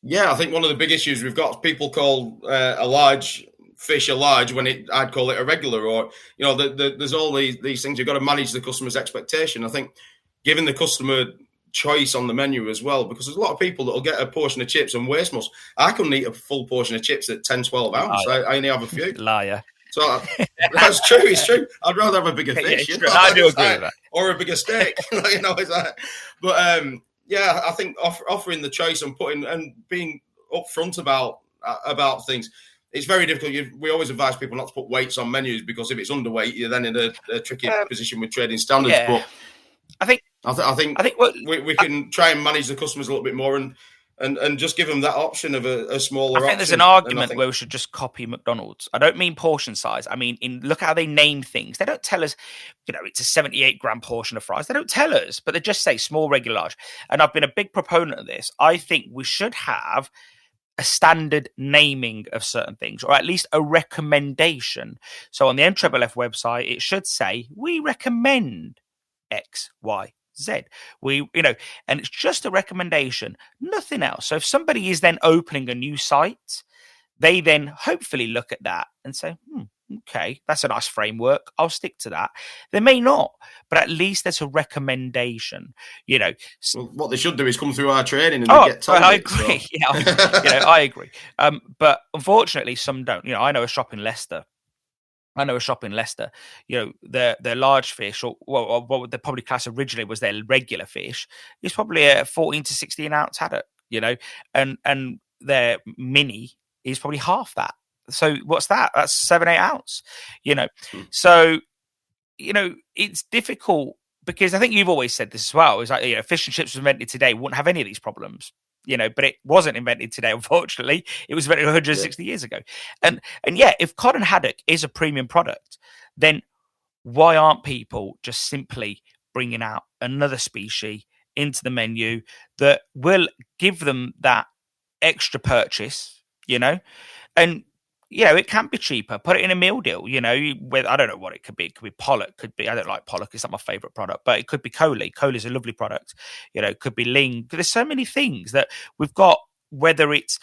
Speaker 2: Yeah, I think one of the big issues we've got is people call a large fish a large when I'd call it a regular, or there's all these things. You've got to manage the customer's expectation. I think giving the customer choice on the menu as well, because there's a lot of people that will get a portion of chips and waste most. I couldn't eat a full portion of chips at 10, 12 ounce. I only have a few.
Speaker 1: Liar.
Speaker 2: So that's true. It's true. I'd rather have a bigger fish.
Speaker 1: I do agree with that.
Speaker 2: Or a bigger steak. But I think offering the choice and being upfront about things. It's very difficult. We always advise people not to put weights on menus, because if it's underweight, you're then in a tricky position with trading standards.
Speaker 1: Yeah.
Speaker 2: But
Speaker 1: I think
Speaker 2: we can try and manage the customers a little bit more and just give them that option of a smaller option.
Speaker 1: I think there's an argument where we should just copy McDonald's. I don't mean portion size. I mean, look how they name things. They don't tell us, it's a 78-gram portion of fries. They don't tell us, but they just say small, regular, large. And I've been a big proponent of this. I think we should have a standard naming of certain things, or at least a recommendation. So on the NFFF website, it should say, we recommend X, Y, Z. And it's just a recommendation, nothing else. So if somebody is then opening a new site, they then hopefully look at that and say, okay, that's a nice framework, I'll stick to that. They may not, but at least there's a recommendation. Well,
Speaker 2: what they should do is come through our training and they get told.
Speaker 1: I agree. So. I agree. But unfortunately, some don't. I know a shop in Leicester. Their large fish, or what they probably class originally was their regular fish, is probably a 14 to 16 ounce haddock. and their mini is probably half that. So what's that? That's 7-8 ounce, So, it's difficult because I think you've always said this as well. Is like, fish and chips was invented today wouldn't have any of these problems, but it wasn't invented today. Unfortunately, it was invented 160 years ago. And yeah, if cod and haddock is a premium product, then why aren't people just simply bringing out another species into the menu that will give them that extra purchase, and it can be cheaper. Put it in a meal deal, with, I don't know what it could be. It could be pollock, I don't like pollock, it's not my favorite product, but it could be coley. Coley is a lovely product, it could be ling. There's so many things that we've got, whether it's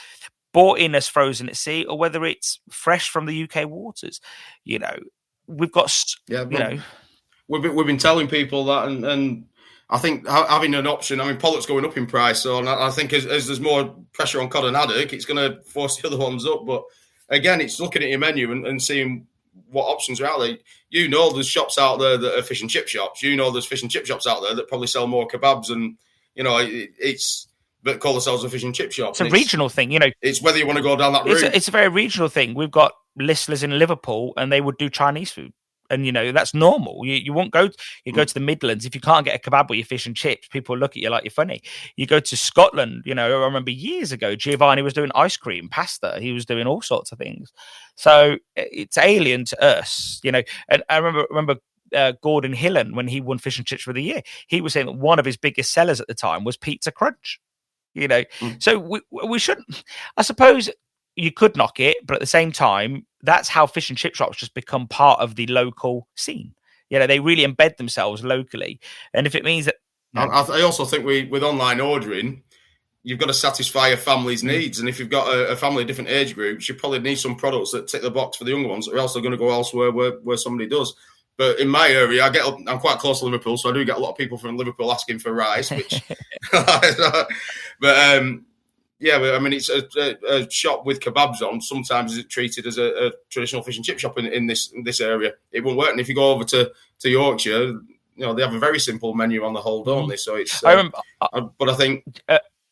Speaker 1: bought in as frozen at sea or whether it's fresh from the UK waters, we've got,
Speaker 2: we've been telling people that, and I think having an option. I mean, pollock's going up in price, so I think as there's more pressure on cod and haddock, it's going to force the other ones up. But again, it's looking at your menu and seeing what options are out there. There's shops out there that are fish and chip shops. There's fish and chip shops out there that probably sell more kebabs, and it's that call themselves a fish and chip shop.
Speaker 1: It's a regional thing,
Speaker 2: It's whether you want to go down that route.
Speaker 1: It's a very regional thing. We've got listeners in Liverpool, and they would do Chinese food. And, that's normal. You won't go to the Midlands. If you can't get a kebab with your fish and chips, people look at you like you're funny. You go to Scotland, I remember years ago, Giovanni was doing ice cream, pasta. He was doing all sorts of things. So it's alien to us, And I remember Gordon Hillen, when he won Fish and Chips for the year, he was saying that one of his biggest sellers at the time was Pizza Crunch, So we shouldn't, I suppose. You could knock it, but at the same time, that's how fish and chip shops just become part of the local scene. They really embed themselves locally. And if it means that...
Speaker 2: I also think with online ordering, you've got to satisfy a family's needs. And if you've got a family of different age groups, you probably need some products that tick the box for the younger ones that are also going to go elsewhere where somebody does. But in my area, I'm quite close to Liverpool, so I do get a lot of people from Liverpool asking for rice, which... Yeah, I mean, it's a shop with kebabs on. Sometimes it's treated as a traditional fish and chip shop in this area. It won't work. And if you go over to Yorkshire, they have a very simple menu on the whole, don't they? So it's. But I think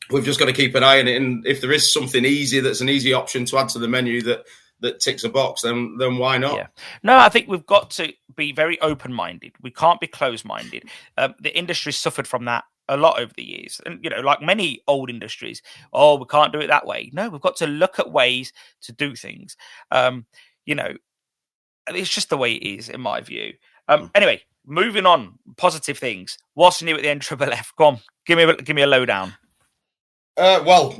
Speaker 2: we've just got to keep an eye on it. And if there is something easy that's an easy option to add to the menu that ticks a box, then why not?
Speaker 1: Yeah. No, I think we've got to be very open-minded. We can't be closed-minded. The industry suffered from that a lot over the years, and like many old industries, we can't do it that way. No, we've got to look at ways to do things. It's just the way it is, in my view. Anyway, moving on, positive things. What's new at the NFFF? Go on, give me a lowdown.
Speaker 2: Well,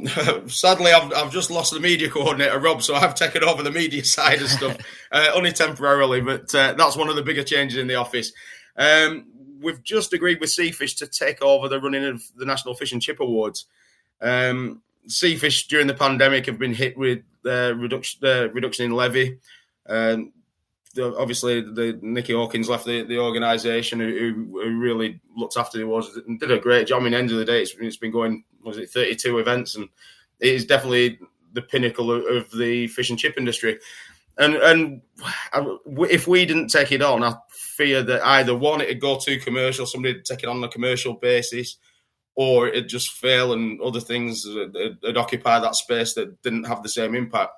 Speaker 2: sadly, I've just lost the media coordinator, Rob, so I've taken over the media side of stuff, only temporarily, but that's one of the bigger changes in the office. We've just agreed with Seafish to take over the running of the National Fish and Chip Awards. Seafish, during the pandemic, have been hit with reduction in levy. Obviously, Nicky Hawkins left the organisation, who really looked after the awards and did a great job. I mean, at the end of the day, it's been going, 32 events, and it is definitely the pinnacle of the fish and chip industry. And if we didn't take it on, I fear that either one, it'd go too commercial, somebody would take it on a commercial basis, or it'd just fail and other things would occupy that space that didn't have the same impact.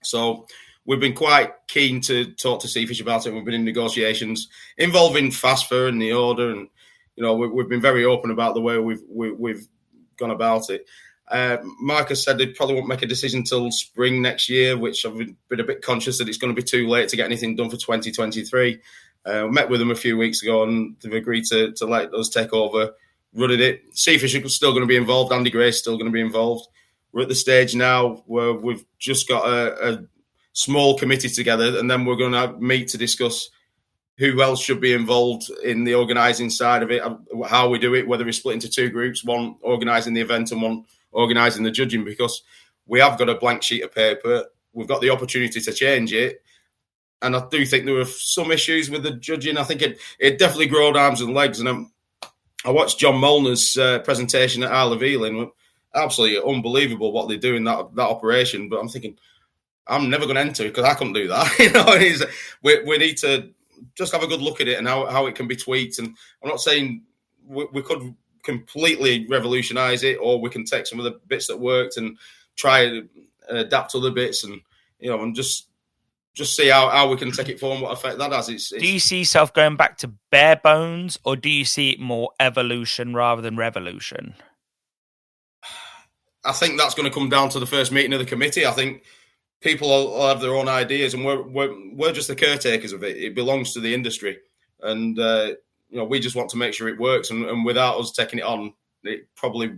Speaker 2: So we've been quite keen to talk to Seafish about it. We've been in negotiations involving FASFA and the order, and we've been very open about the way we've gone about it. Marcus said they probably won't make a decision till spring next year, which I've been a bit conscious that it's going to be too late to get anything done for 2023. Met with them a few weeks ago, and they've agreed to let us take over running it. Seafish is still going to be involved. Andy Gray's still going to be involved. We're at the stage now where we've just got a small committee together, and then we're going to meet to discuss who else should be involved in the organising side of it, how we do it, whether we split into two groups, one organising the event and one organising the judging, because we have got a blank sheet of paper. We've got the opportunity to change it. And I do think there were some issues with the judging. I think it definitely growed arms and legs. And I watched John Molnar's presentation at Isle of Ealing. Absolutely unbelievable what they do in that operation. But I'm thinking, I'm never going to enter because I couldn't do that. We need to just have a good look at it and how it can be tweaked. And I'm not saying we could completely revolutionise it, or we can take some of the bits that worked and try and adapt other bits, and and just see how we can take it forward and what effect that has.
Speaker 1: Do you see yourself going back to bare bones, or do you see it more evolution rather than revolution?
Speaker 2: I think that's going to come down to the first meeting of the committee. I think people will have their own ideas, and we're just the caretakers of it. It belongs to the industry, and we just want to make sure it works. And without us taking it on, it probably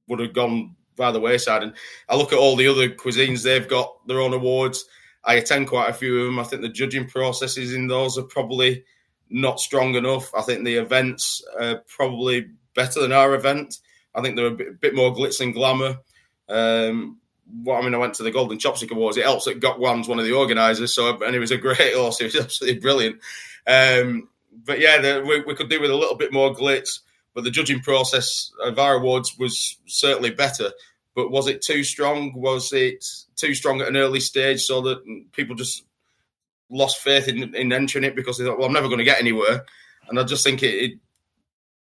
Speaker 2: would have gone by the wayside. And I look at all the other cuisines; they've got their own awards. I attend quite a few of them. I think the judging processes in those are probably not strong enough. I think the events are probably better than our event. I think they're a bit more glitz and glamour. I went to the Golden Chopstick Awards. It helps that Gokwan's one of the organisers, and he was a great horse. He was absolutely brilliant. But yeah, we could do with a little bit more glitz. But the judging process of our awards was certainly better. But was it too strong? Was it too strong at an early stage so that people just lost faith in entering it because they thought, well, I'm never going to get anywhere? And I just think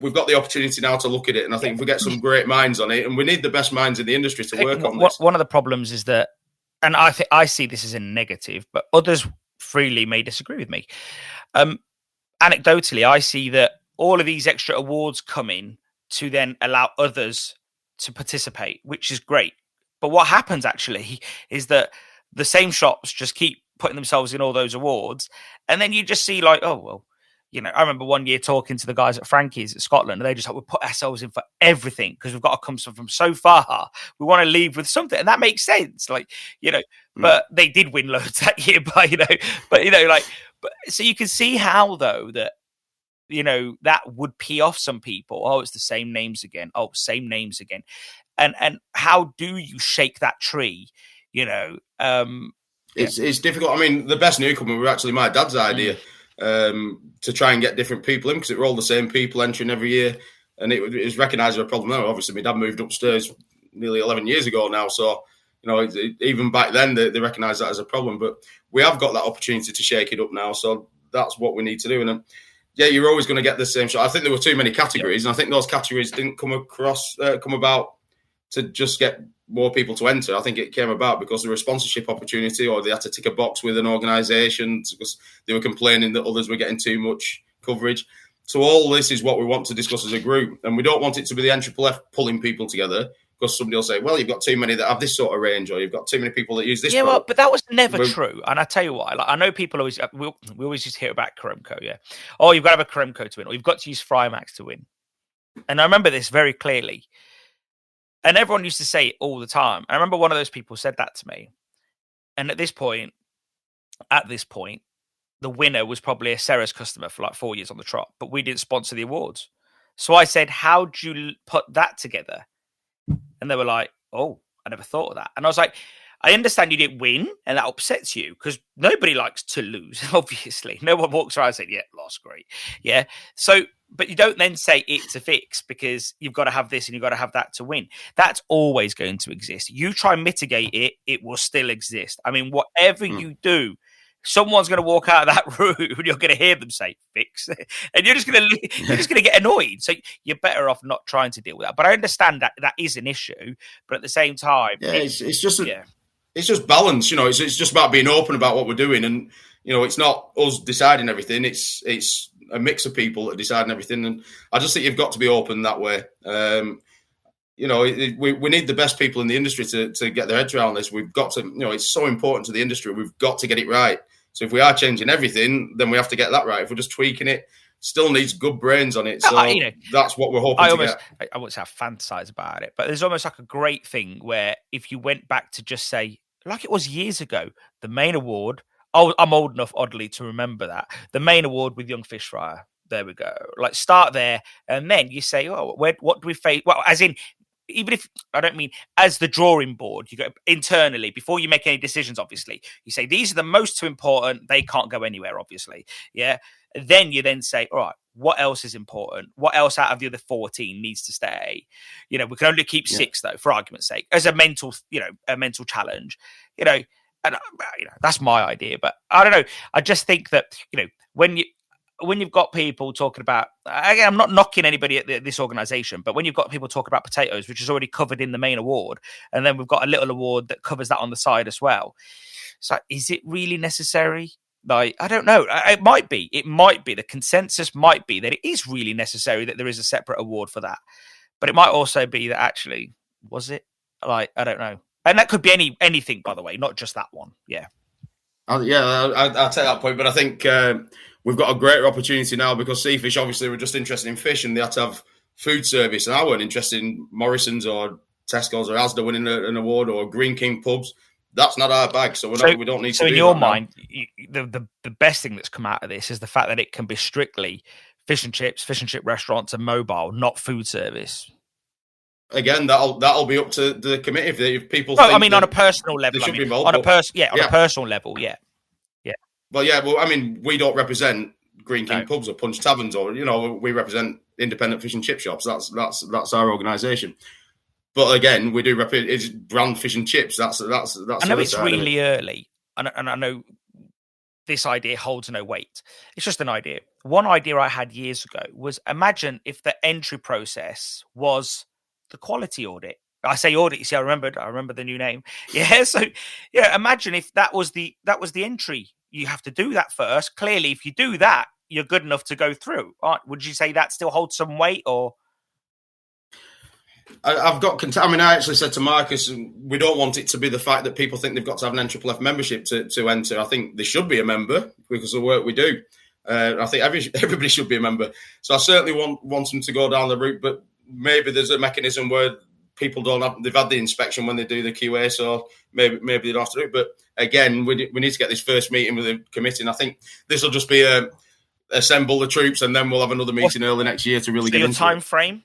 Speaker 2: we've got the opportunity now to look at it. And I think if we get some great minds on it, and we need the best minds in the industry to work on this.
Speaker 1: One of the problems is that, and I see this as a negative, but others freely may disagree with me. Anecdotally, I see that all of these extra awards come in to then allow others to participate, which is great. But what happens actually is that the same shops just keep putting themselves in all those awards. And then you just see like, oh, well, I remember one year talking to the guys at Frankie's at Scotland, and they just like, we put ourselves in for everything because we've got to come from so far. We want to leave with something. And that makes sense. But they did win loads that year, so you can see how though that, that would pee off some people. Oh, it's the same names again. Oh, same names again. And how do you shake that tree?
Speaker 2: It's difficult. I mean, the best newcomer was actually my dad's idea to try and get different people in, because it were all the same people entering every year, and it was recognised as a problem. Now, obviously, my dad moved upstairs nearly 11 years ago now, so even back then they recognised that as a problem. But we have got that opportunity to shake it up now, so that's what we need to do. And yeah, you're always going to get the same shot. I think there were too many categories, and I think those categories didn't come about to just get more people to enter. I think it came about because there was a sponsorship opportunity, or they had to tick a box with an organisation because they were complaining that others were getting too much coverage. So all this is what we want to discuss as a group, and we don't want it to be the NFFF pulling people together, because somebody will say, well, you've got too many that have this sort of range, or you've got too many people that use this.
Speaker 1: Yeah, well, but that was never true. And I tell you why. I know people always, we always used to hear about Karemko, yeah. Oh, you've got to have a Karemko to win, or you've got to use Frymax to win. And I remember this very clearly. And everyone used to say it all the time. I remember one of those people said that to me. And at this point, the winner was probably a Ceres customer for like 4 years on the trot, but we didn't sponsor the awards. So I said, how'd you put that together? And they were like, oh, I never thought of that. And I was like, I understand you didn't win, and that upsets you because nobody likes to lose, obviously. No one walks around saying, yeah, lost, great. Yeah. So, but you don't then say it's a fix because you've got to have this and you've got to have that to win. That's always going to exist. You try and mitigate it, it will still exist. I mean, whatever you do, someone's going to walk out of that room and you're going to hear them say fix, and you're just going to get annoyed. So you're better off not trying to deal with that. But I understand that is an issue, but at the same time,
Speaker 2: it's just balance. It's just about being open about what we're doing, and it's not us deciding everything. It's a mix of people that are deciding everything, and I just think you've got to be open that way. We need the best people in the industry to get their heads around this. We've got to, it's so important to the industry. We've got to get it right. So if we are changing everything, then we have to get that right. If we're just tweaking it, still needs good brains on it. So that's what we're hoping to get.
Speaker 1: I won't say I fantasize about it, but there's almost like a great thing where if you went back to just say, like it was years ago, the main award. Oh, I'm old enough, oddly, to remember that. The main award with Young Fish Fryer. There we go. Like, start there, and then you say, oh, what do we face? Well, as in, even if, I don't mean as the drawing board, you go internally, before you make any decisions, obviously. You say, these are the most important. They can't go anywhere, obviously. Yeah. Then you then say, all right, what else is important? What else out of the other 14 needs to stay? We can only keep 6, though, for argument's sake, as a mental challenge, and that's my idea. But I don't know. I just think that, when when you've got people talking about, again, I'm not knocking anybody at this organisation, but when you've got people talking about potatoes, which is already covered in the main award, and then we've got a little award that covers that on the side as well. So is it really necessary? Like, I don't know. It might be. The consensus might be that it is really necessary that there is a separate award for that. But it might also be that actually, was it? Like, I don't know. And that could be anything, by the way, not just that one. Yeah.
Speaker 2: I'll take that point. But I think we've got a greater opportunity now because Seafish obviously were just interested in fish and they had to have food service. And I weren't interested in Morrison's or Tesco's or Asda winning an award or Green King pubs. That's not our bag, so we don't need to.
Speaker 1: So in your mind, the best thing that's come out of this is the fact that it can be strictly fish and chip restaurants and mobile, not food service.
Speaker 2: Again, that'll be up to the committee if people.
Speaker 1: Well, I mean, on a personal level,
Speaker 2: they should be involved,
Speaker 1: on a personal level, yeah.
Speaker 2: Well, I mean, we don't represent Green King pubs or Punch Taverns, or we represent independent fish and chip shops. That's our organisation. But again, we do it's brand fish and chips. That's. I
Speaker 1: know it's really early, and I know this idea holds no weight. It's just an idea. One idea I had years ago was imagine if the entry process was the quality audit. I say audit. You see, I remember the new name. Yeah. So yeah, imagine if that was the entry. You have to do that first. Clearly, if you do that, you're good enough to go through. Would you say that still holds some weight, or?
Speaker 2: I've got. I mean, I actually said to Marcus, we don't want it to be the fact that people think they've got to have an NFFF membership to enter. I think they should be a member because of the work we do. I think everybody should be a member. So I certainly want them to go down the route, but maybe there's a mechanism where people they've had the inspection when they do the QA, so maybe they don't have to do it. But again, we need to get this first meeting with the committee, and I think this will just be assemble the troops, and then we'll have another meeting early next year to really get into
Speaker 1: time frame.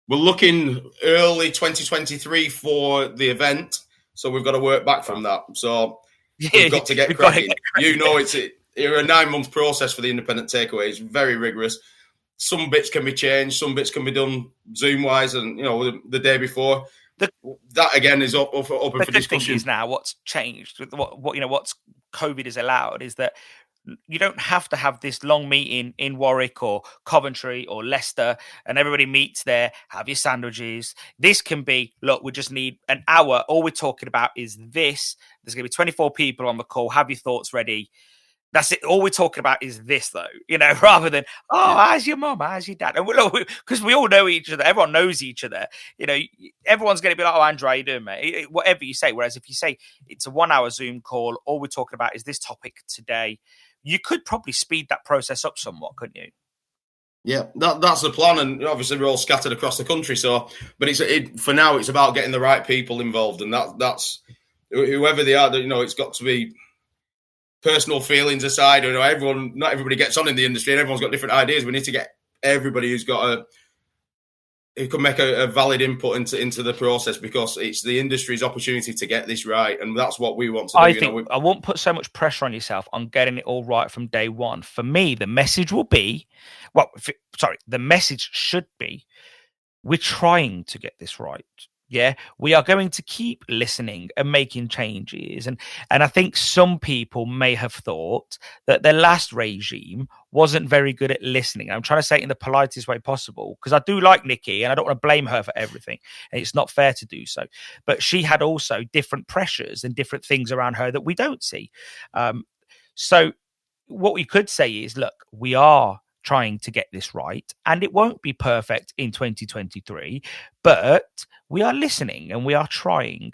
Speaker 2: We're looking early 2023 for the event, so we've got to work back from that. So we've got to get cracking. It's a 9-month process for the independent takeaway. It's very rigorous. Some bits can be changed, some bits can be done Zoom-wise, and the day before. That again is up for discussion.
Speaker 1: The thing is now what's changed with what's COVID has allowed is that you don't have to have this long meeting in Warwick or Coventry or Leicester and everybody meets there, have your sandwiches. This can be, look, we just need an hour. All we're talking about is this. There's going to be 24 people on the call. Have your thoughts ready. That's it. All we're talking about is this, though, rather than, how's your mum? How's your dad? And because we all know each other. Everyone knows each other. Everyone's going to be like, Andrew, how you doing, mate? Whatever you say. Whereas if you say it's a 1 hour Zoom call, all we're talking about is this topic today, you could probably speed that process up somewhat, couldn't you?
Speaker 2: Yeah, that's the plan. And obviously we're all scattered across the country. So, but for now, it's about getting the right people involved. And that's whoever they are, it's got to be personal feelings aside. Not everybody gets on in the industry and everyone's got different ideas. We need to get everybody who can make a valid input into the process, because it's the industry's opportunity to get this right, and that's what we want to do.
Speaker 1: I think I won't put so much pressure on yourself on getting it all right from day one. For me, the message will be, the message should be, we're trying to get this right. Yeah, we are going to keep listening and making changes. And I think some people may have thought that the last regime wasn't very good at listening. I'm trying to say it in the politest way possible, because I do like Nikki and I don't want to blame her for everything. And it's not fair to do so. But she had also different pressures and different things around her that we don't see. So what we could say is, look, we are trying to get this right, and it won't be perfect in 2023, but we are listening and we are trying,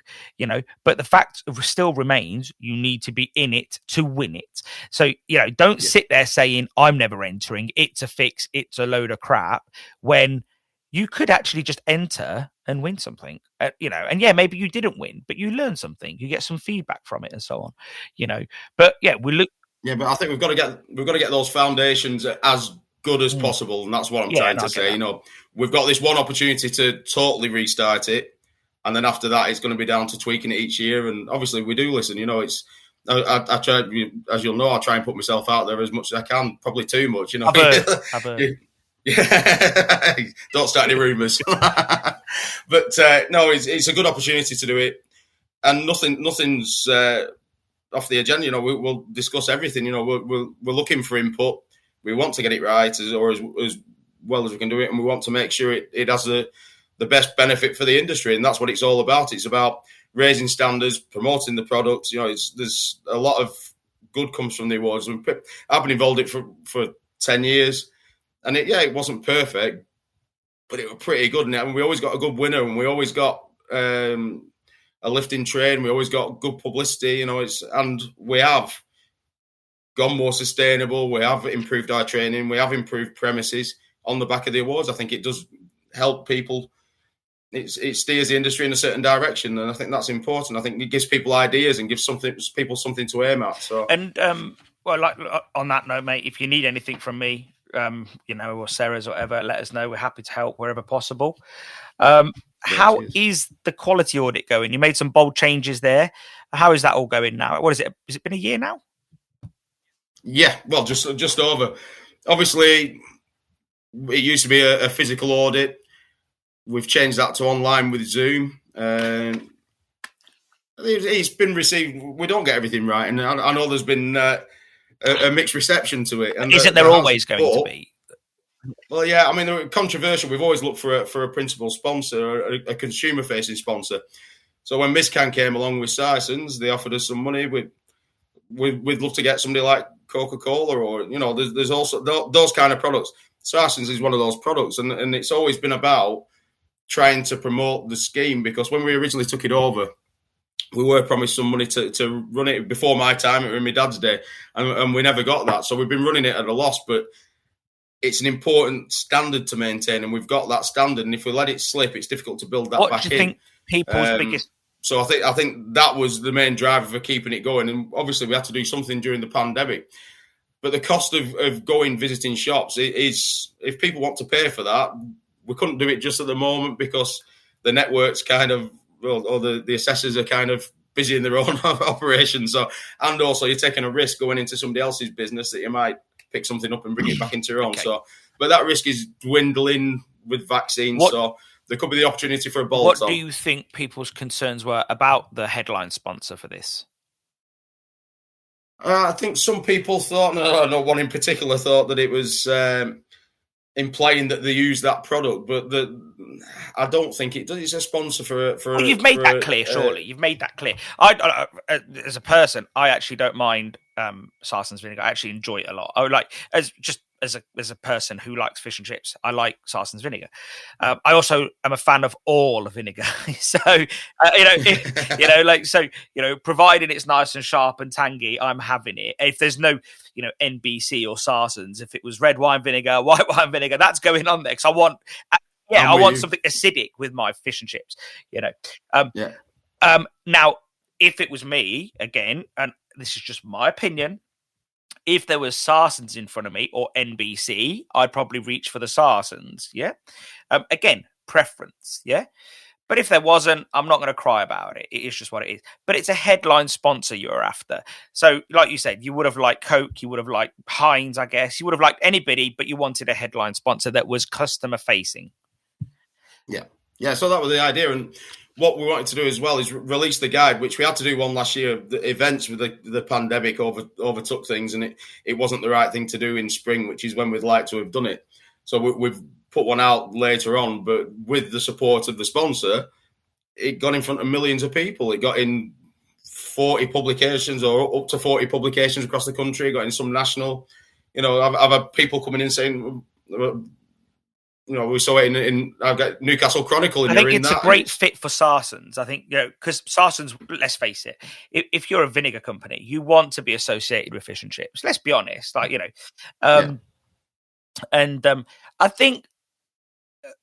Speaker 1: but the fact still remains, you need to be in it to win it. So, don't sit there saying, I'm never entering, it's a fix, it's a load of crap, when you could actually just enter and win something, and maybe you didn't win, but you learn something, you get some feedback from it and so on, but we look.
Speaker 2: Yeah, but I think we've got to get those foundations as good as possible, and that's what I'm trying to say. We've got this one opportunity to totally restart it, and then after that, it's going to be down to tweaking it each year. And obviously, we do listen. I try, as you'll know, I try and put myself out there as much as I can. Probably too much,
Speaker 1: I've heard.
Speaker 2: Yeah, don't start any rumours. But no, it's a good opportunity to do it, and nothing's. off the agenda. We'll discuss everything. We're looking for input. We want to get it right as well as we can do it, and we want to make sure it has the best benefit for the industry, and that's what it's all about. It's about raising standards, promoting the products. There's a lot of good comes from the awards. I've been involved in it for 10 years, and it wasn't perfect, but it was pretty good. And we always got a good winner, and we always got a lifting train. We always got good publicity, and we have gone more sustainable. We have improved our training. We have improved premises on the back of the awards. I think it does help people. It steers the industry in a certain direction, and I think that's important. I think it gives people ideas and gives people something to aim at. So,
Speaker 1: and well, like on that note, mate, if you need anything from me, or Ceres or whatever, let us know. We're happy to help wherever possible. How is the quality audit going? You made some bold changes there. How is that all going now? What is it? Has it been a year now?
Speaker 2: Yeah, well, just over. Obviously, it used to be a physical audit. We've changed that to online with Zoom. It's been received. We don't get everything right, and I know there's been a mixed reception to it. And
Speaker 1: isn't there always going to be?
Speaker 2: Well, yeah. I mean, controversial. We've always looked for a principal sponsor, a consumer-facing sponsor. So when Miscan came along with Saracens, they offered us some money. We'd love to get somebody like Coca-Cola, or there's also those kind of products. Saracens is one of those products, and it's always been about trying to promote the scheme, because when we originally took it over, we were promised some money to run it before my time. It was my dad's day, and we never got that. So we've been running it at a loss, but it's an important standard to maintain, and we've got that standard. And if we let it slip, it's difficult to build that back in. What do you think
Speaker 1: people's biggest...
Speaker 2: So I think that was the main driver for keeping it going. And obviously we had to do something during the pandemic. But the cost of going visiting shops is, if people want to pay for that, we couldn't do it just at the moment because the network's kind of, or the assessors are kind of busy in their own operation. So, and also you're taking a risk going into somebody else's business that you might pick something up and bring it back into your own. Okay. So, but that risk is dwindling with vaccines. So there could be the opportunity for a bolt-on.
Speaker 1: What do you think people's concerns were about the headline sponsor for this?
Speaker 2: I think some people thought, no one in particular thought that it was implying that they use that product, but I don't think it does. It's a sponsor for.
Speaker 1: Well, you've made that clear, surely. You've made that clear. I as a person, I actually don't mind Saracens vinegar. I actually enjoy it a lot. I would like as a person who likes fish and chips, I like Saracens vinegar. I also am a fan of all vinegar. So, providing it's nice and sharp and tangy, I'm having it. If there's no, NBC or Saracens, if it was red wine vinegar, white wine vinegar, that's going on there. Because I want something acidic with my fish and chips, Now, if it was me, again, and this is just my opinion, if there was Saracens in front of me or NBC, I'd probably reach for the Saracens, yeah? Again, preference, yeah? But if there wasn't, I'm not going to cry about it. It is just what it is. But it's a headline sponsor you're after. So, like you said, you would have liked Coke, you would have liked Heinz, I guess. You would have liked anybody, but you wanted a headline sponsor that was customer-facing.
Speaker 2: Yeah, so that was the idea. And what we wanted to do as well is release the guide, which we had to do one last year. The events with the pandemic overtook things, and it wasn't the right thing to do in spring, which is when we'd like to have done it. So we've put one out later on, but with the support of the sponsor, it got in front of millions of people. It got in 40 publications or up to 40 publications across the country. It got in some national. I've had people coming in saying, we saw it in I've got Newcastle Chronicle.
Speaker 1: I think it's a great fit for Saracens. I think, because Saracens, let's face it, if you're a vinegar company, you want to be associated with fish and chips. Let's be honest, And I think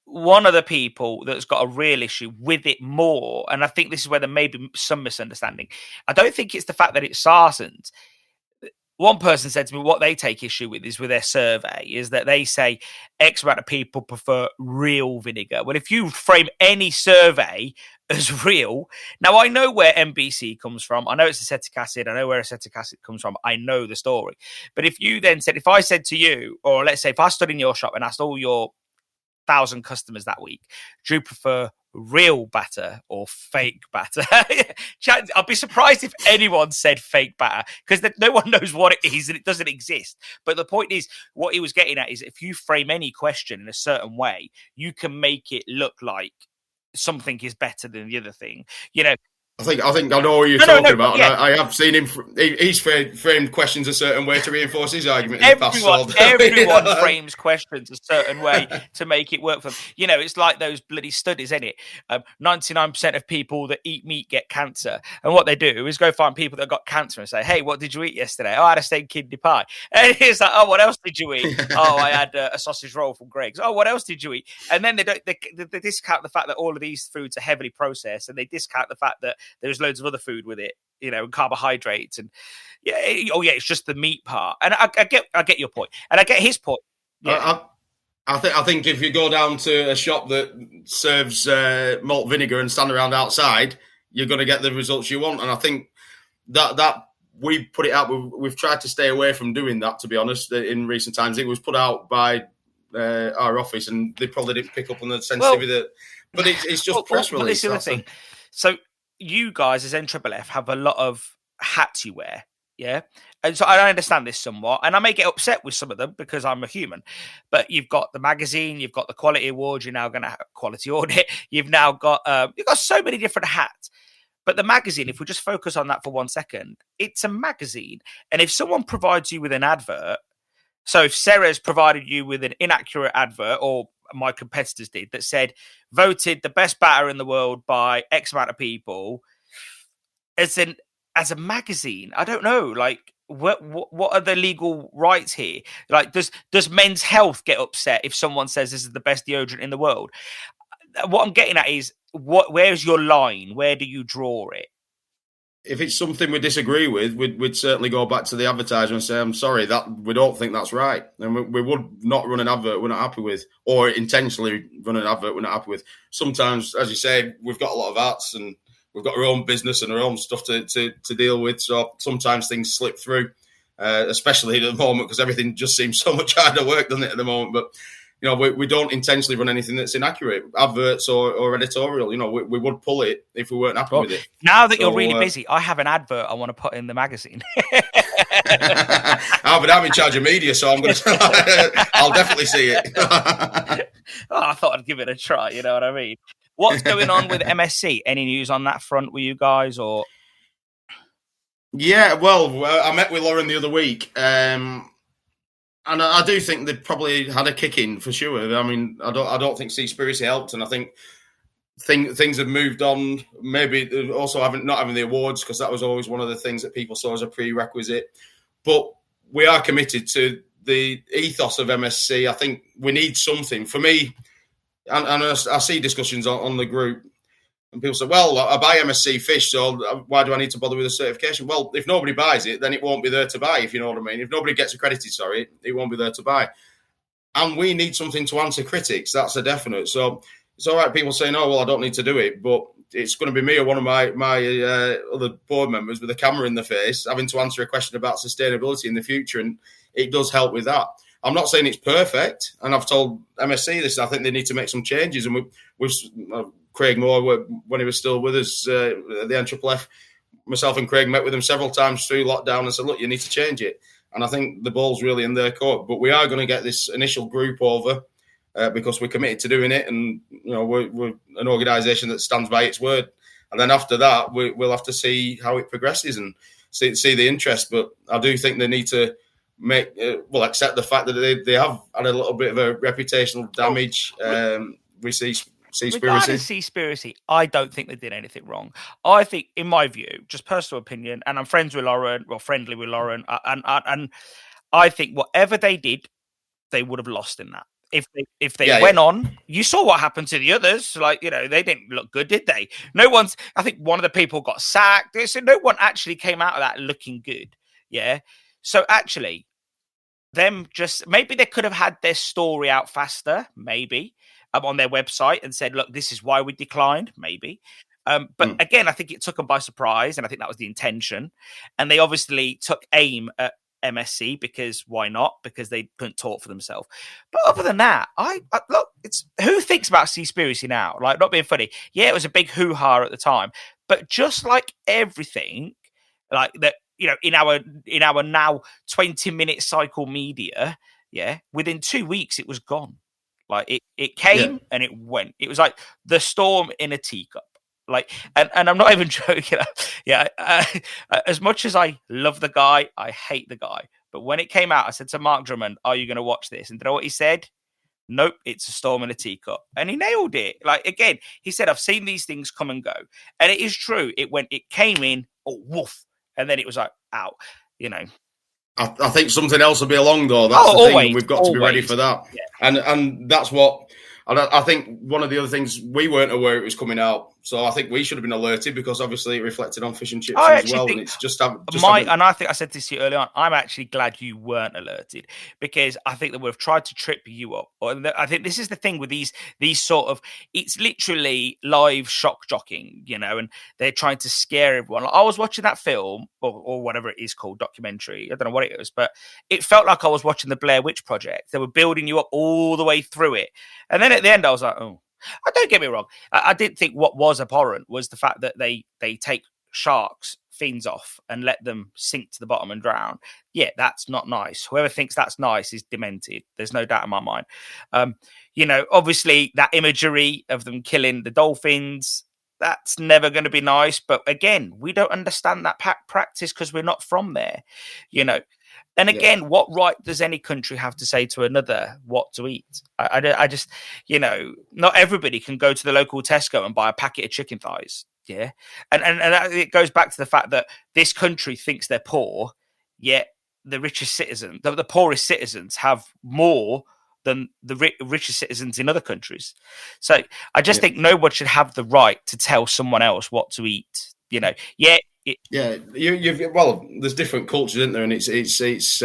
Speaker 1: one of the people that's got a real issue with it more, and I think this is where there may be some misunderstanding, I don't think it's the fact that it's Saracens. One person said to me what they take issue with is with their survey, is that they say X amount of people prefer real vinegar. Well, if you frame any survey as real, now I know where MBC comes from. I know it's acetic acid. I know where acetic acid comes from. I know the story. But if you then said, if I said to you, or let's say if I stood in your shop and asked all your 1,000 customers that week, do you prefer real batter or fake batter? I'd be surprised if anyone said fake batter, because no one knows what it is and it doesn't exist. But the point is, what he was getting at is, if you frame any question in a certain way, you can make it look like something is better than the other thing.
Speaker 2: I think I know what you're talking about. Yeah. I have seen him. He's framed questions a certain way to reinforce his argument.
Speaker 1: Everyone frames questions a certain way to make it work for them. It's like those bloody studies, isn't it? 99% of people that eat meat get cancer, and what they do is go find people that got cancer and say, "Hey, what did you eat yesterday?" "Oh, I had a steak kidney pie." And it's like, "Oh, what else did you eat?" "Oh, I had a sausage roll from Greg's." "Oh, what else did you eat?" And then they discount the fact that all of these foods are heavily processed, and they discount the fact that there's loads of other food with it, and carbohydrates, and it's just the meat part. And I get your point, and I get his point.
Speaker 2: Yeah. I think if you go down to a shop that serves malt vinegar and stand around outside, you're going to get the results you want. And I think that we put it out. We've tried to stay away from doing that, to be honest. In recent times, it was put out by our office, and they probably didn't pick up on the sensitivity. But it's just press release.
Speaker 1: But this is the thing. So you guys as NFFF have a lot of hats you wear, yeah? And so I understand this somewhat, and I may get upset with some of them because I'm a human. But you've got the magazine, you've got the quality awards, you're now going to have quality audit. You've now got so many different hats. But the magazine, if we just focus on that for 1 second, it's a magazine. And if someone provides you with an advert, so if Ceres provided you with an inaccurate advert, or my competitors did, that said voted the best batter in the world by X amount of people, as a magazine, I don't know, like what are the legal rights here? Like, does Men's Health get upset if someone says this is the best deodorant in the world? What I'm getting at is, where's your line? Where do you draw it?
Speaker 2: If it's something we disagree with, we'd certainly go back to the advertiser and say, "I'm sorry, that we don't think that's right." And we would not run an advert we're not happy with, or intentionally run an advert we're not happy with. Sometimes, as you say, we've got a lot of arts and we've got our own business and our own stuff to deal with. So sometimes things slip through, especially at the moment, because everything just seems so much harder work, doesn't it, at the moment? But we don't intentionally run anything that's inaccurate, adverts or editorial. We would pull it if we weren't happy with it.
Speaker 1: Now that you're really busy, I have an advert I want to put in the magazine.
Speaker 2: But I'm in charge of media, so I'll definitely see it.
Speaker 1: I thought I'd give it a try. You know what I mean? What's going on with MSC? Any news on that front with you guys, or?
Speaker 2: Yeah, well, I met with Lauren the other week. And I do think they probably had a kick in for sure. I mean, I don't think Seaspiracy helped, and I think things have moved on. Maybe also not having the awards, because that was always one of the things that people saw as a prerequisite. But we are committed to the ethos of MSC. I think we need something. For me, and I see discussions on the group, and people say, "Well, I buy MSC fish, so why do I need to bother with a certification?" Well, if nobody buys it, then it won't be there to buy, if you know what I mean. If nobody gets accredited, it won't be there to buy. And we need something to answer critics. That's a definite. So it's all right, people saying, "Oh, well, I don't need to do it," but it's going to be me or one of my other board members with a camera in the face having to answer a question about sustainability in the future, and it does help with that. I'm not saying it's perfect, and I've told MSC this. I think they need to make some changes, and we've Craig Moore, when he was still with us at the NFFF, myself and Craig met with him several times through lockdown and said, "Look, you need to change it." And I think the ball's really in their court. But we are going to get this initial group over because we're committed to doing it, and we're an organisation that stands by its word. And then after that, we'll have to see how it progresses and see the interest. But I do think they need to accept the fact that they have had a little bit of a reputational damage. We see Seaspiracy.
Speaker 1: Regarding Seaspiracy, I don't think they did anything wrong. I think, in my view, just personal opinion, and I'm friendly with Lauren, and I think whatever they did, they would have lost in that. If they went on, you saw what happened to the others. They didn't look good, did they? I think one of the people got sacked. So no one actually came out of that looking good. Yeah. So actually, maybe they could have had their story out faster, maybe, on their website and said, "Look, this is why we declined," maybe. But again, I think it took them by surprise, and I think that was the intention. And they obviously took aim at MSC because why not? Because they couldn't talk for themselves. But other than that, I look, it's who thinks about Seaspiracy now? Like, not being funny. Yeah, it was a big hoo-ha at the time, but just like everything, like that, in our now 20-minute cycle media, yeah, within 2 weeks it was gone. Like it came and it went. It was like the storm in a teacup. Like, and I'm not even joking. Yeah, as much as I love the guy, I hate the guy. But when it came out, I said to Mark Drummond, "Are you going to watch this?" And do you know what he said? Nope, it's a storm in a teacup. And he nailed it. Like, again, he said, I've seen these things come and go. And it is true. It came in, woof, and then it was like, out,
Speaker 2: I think something else will be along, though. That's the thing, and we've got to be ready for that. Yeah. And that's what... I think one of the other things, we weren't aware it was coming out. So I think we should have been alerted because obviously it reflected on fish and chips as well. And it's
Speaker 1: and I think I said this to you earlier on, I'm actually glad you weren't alerted because I think they would have tried to trip you up. I think this is the thing with these sort of, it's literally live shock jocking, and they're trying to scare everyone. Like, I was watching that film or whatever it is called, documentary. I don't know what it is, but it felt like I was watching the Blair Witch Project. They were building you up all the way through it. And then at the end, I was like, oh, don't get me wrong. I did think what was abhorrent was the fact that they take sharks' fins off and let them sink to the bottom and drown. Yeah, that's not nice. Whoever thinks that's nice is demented. There's no doubt in my mind. Obviously that imagery of them killing the dolphins, that's never going to be nice. But again, we don't understand that practice because we're not from there, And again, what right does any country have to say to another what to eat? I just, not everybody can go to the local Tesco and buy a packet of chicken thighs. Yeah. And it goes back to the fact that this country thinks they're poor, yet the richest citizens, the poorest citizens have more than the richest citizens in other countries. So I just think no one should have the right to tell someone else what to eat.
Speaker 2: There's different cultures, isn't there? And it's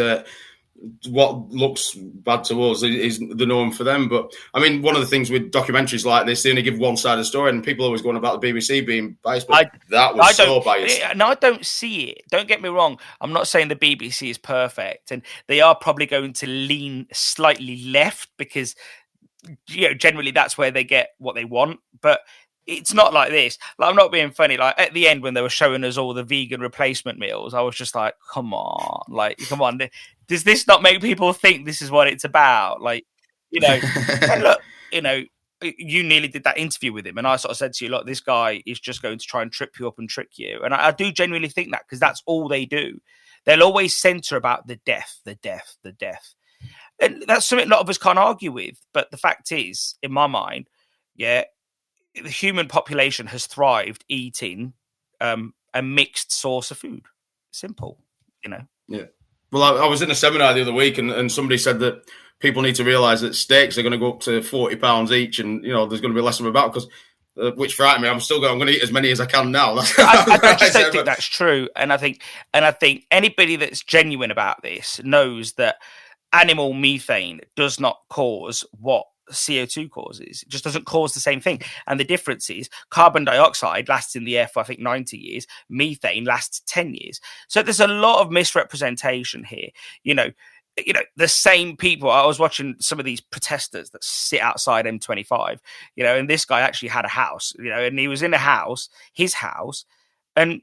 Speaker 2: what looks bad to us is the norm for them. But I mean, one of the things with documentaries like this, they only give one side of the story, and people always going about the BBC being biased. But that was so biased.
Speaker 1: No, I don't see it. Don't get me wrong. I'm not saying the BBC is perfect, and they are probably going to lean slightly left because generally that's where they get what they want. But it's not like this. Like, I'm not being funny. Like, at the end when they were showing us all the vegan replacement meals, I was just like, come on. Does this not make people think this is what it's about? Like, and look, you nearly did that interview with him. And I sort of said to you, look, this guy is just going to try and trip you up and trick you. And I do genuinely think that because that's all they do. They'll always center about the death. And that's something a lot of us can't argue with. But the fact is, in my mind, the human population has thrived eating a mixed source of food. Simple,
Speaker 2: Yeah. Well, I was in a seminar the other week and somebody said that people need to realise that steaks are going to go up to £40 each and, there's going to be less of a battle because, which frightened me. I'm going to eat as many as I can now.
Speaker 1: I just don't think that's true. And I think anybody that's genuine about this knows that animal methane does not cause what CO2 causes. It just doesn't cause the same thing. And the difference is carbon dioxide lasts in the air for, I think, 90 years. Methane lasts 10 years. So there's a lot of misrepresentation here. The same people. I was watching some of these protesters that sit outside M25, and this guy actually had a house, and he was in his house, and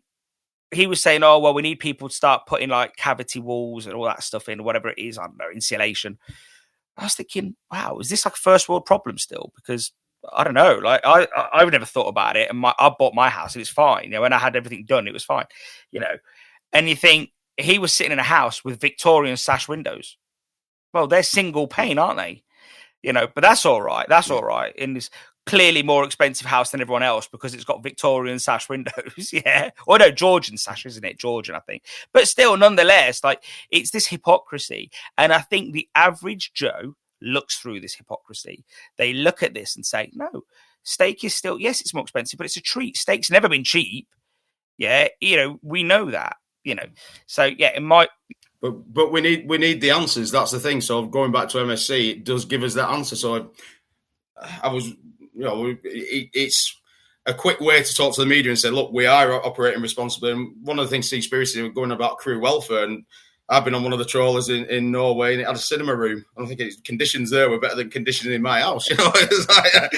Speaker 1: he was saying, oh, well, we need people to start putting like cavity walls and all that stuff in, whatever it is, I don't know, insulation. I was thinking, wow, is this like a first world problem still? Because I don't know, like I've never thought about it, and I bought my house and it's fine. When I had everything done, it was fine. And you think he was sitting in a house with Victorian sash windows. Well, they're single pane, aren't they? But that's all right. That's all right in this clearly more expensive house than everyone else because it's got Victorian sash windows. Yeah. Or no, Georgian sash, isn't it? Georgian, I think. But still, nonetheless, like it's this hypocrisy. And I think the average Joe looks through this hypocrisy. They look at this and say, no, steak is still, yes, it's more expensive, but it's a treat. Steak's never been cheap. Yeah. We know that, So yeah, it might.
Speaker 2: But we need the answers. That's the thing. So going back to MSC, it does give us that answer. So I was, it's a quick way to talk to the media and say, look, we are operating responsibly. And one of the things Seaspiracy are going about crew welfare, and I've been on one of the trawlers in Norway, and it had a cinema room. I think conditions there were better than conditions in my house. It's like,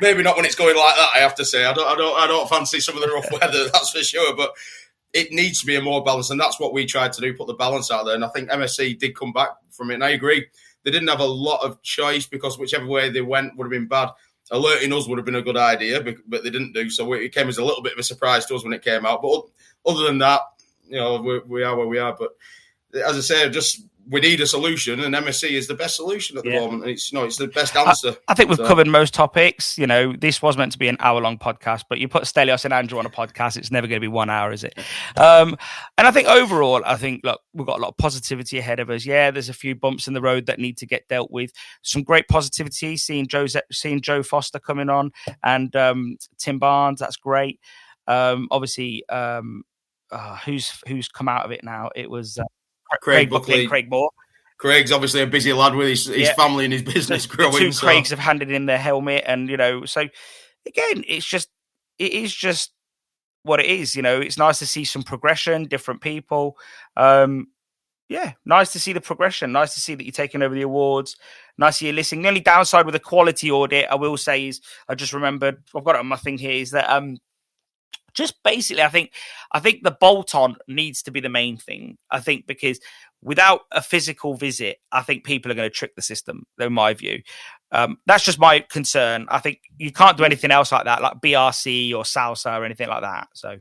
Speaker 2: maybe not when it's going like that. I have to say, I don't fancy some of the rough weather, that's for sure. But it needs to be a more balance, and that's what we tried to do, put the balance out there. And I think MSC did come back from it, and I agree. They didn't have a lot of choice because whichever way they went would have been bad. Alerting us would have been a good idea, but they didn't do. So it came as a little bit of a surprise to us when it came out. But other than that, we are where we are. But as I say, we need a solution, and MSC is the best solution at the moment. It's the best answer.
Speaker 1: I think we've covered most topics. This was meant to be an hour-long podcast, but you put Stelios and Andrew on a podcast, it's never going to be 1 hour, is it? And I think overall, look, we've got a lot of positivity ahead of us. Yeah, there's a few bumps in the road that need to get dealt with. Some great positivity, seeing Joe Foster coming on and Tim Barnes, that's great. Obviously, who's come out of it now? It was Craig Buckley and Craig Moore.
Speaker 2: Craig's obviously a busy lad with his family and his business growing.
Speaker 1: The two Craigs have handed in their helmet, and so again, it is just what it is. It's nice to see some progression, different people. Nice to see the progression. Nice to see that you're taking over the awards. Nice to see you listening. The only downside with the quality audit, I will say, is I just remembered. I've got it on my thing here. Is that just basically, I think the bolt-on needs to be the main thing. I think because without a physical visit, I think people are going to trick the system, in my view. That's just my concern. I think you can't do anything else like that, like BRC or Salsa or anything like that. So,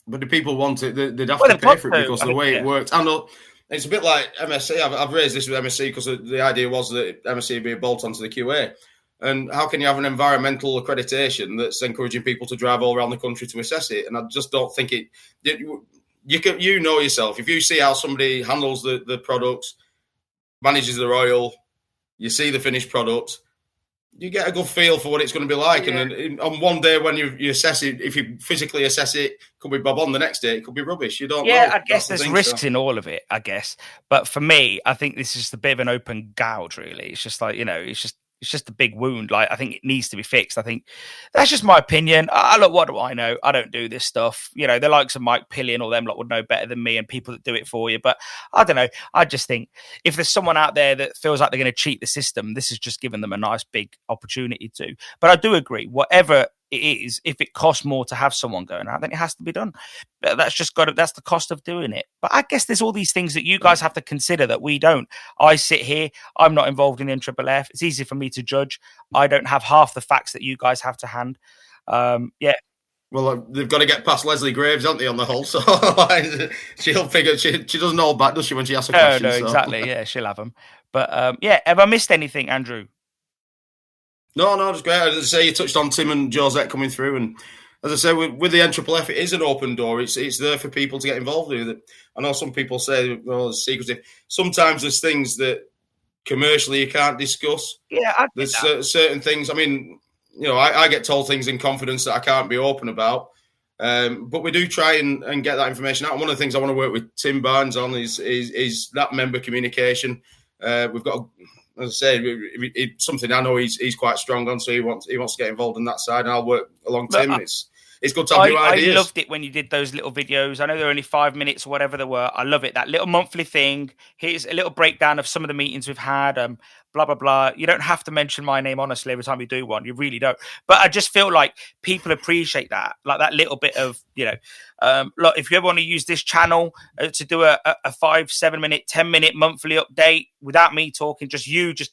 Speaker 2: but do people want it? They'd have to pay for it because the way it worked. I know it's a bit like MSC. I've raised this with MSC because the idea was that MSC would be a bolt-on to the QA. And how can you have an environmental accreditation that's encouraging people to drive all around the country to assess it? And I just don't think it. You know yourself. If you see how somebody handles the products, manages their oil, you see the finished product, you get a good feel for what it's going to be like. Yeah. And then on one day when you assess it, if you physically assess it, it could be bob on. The next day, it could be rubbish. You don't know.
Speaker 1: Yeah, I guess there's risks in all of it, I guess. But for me, I think this is just a bit of an open gouge, really. It's just like, it's just a big wound. Like, I think it needs to be fixed. I think that's just my opinion. Look, what do I know? I don't do this stuff. The likes of Mike Pillion or them lot would know better than me, and people that do it for you. But I don't know. I just think if there's someone out there that feels like they're going to cheat the system, this has just given them a nice big opportunity to. But I do agree, whatever it is, if it costs more to have someone going out, then it has to be done. That's the cost of doing it. But I guess there's all these things that you guys have to consider that we don't. I sit here, I'm not involved in NFFF. It's easy for me to judge. I don't have half the facts that you guys have to hand.
Speaker 2: Well, they've got to get past Leslie Graves, haven't they, on the whole? So she'll figure. She doesn't hold back, does she, when she asks a question?
Speaker 1: No, exactly. Yeah, she'll have them. But have I missed anything, Andrew?
Speaker 2: No, it's great. As I say, you touched on Tim and Josette coming through, and as I say, with the NFFF, it is an open door. It's there for people to get involved with it. I know some people say, well, it's secretive. Sometimes there's things that commercially you can't discuss.
Speaker 1: Yeah,
Speaker 2: there's certain things. I mean, I get told things in confidence that I can't be open about. But we do try and get that information out. And one of the things I want to work with Tim Barnes on is that member communication. We've got, as I say, it's something I know he's quite strong on, so he wants to get involved in that side, and I'll work along Tim. It's good to have new ideas.
Speaker 1: I loved it when you did those little videos. I know they're only 5 minutes or whatever they were. I love it. That little monthly thing. Here's a little breakdown of some of the meetings we've had. Blah, blah, blah. You don't have to mention my name, honestly, every time you do one. You really don't. But I just feel like people appreciate that. Like that little bit of, look, if you ever want to use this channel to do a 5, 7 minute, 10-minute monthly update without me talking, just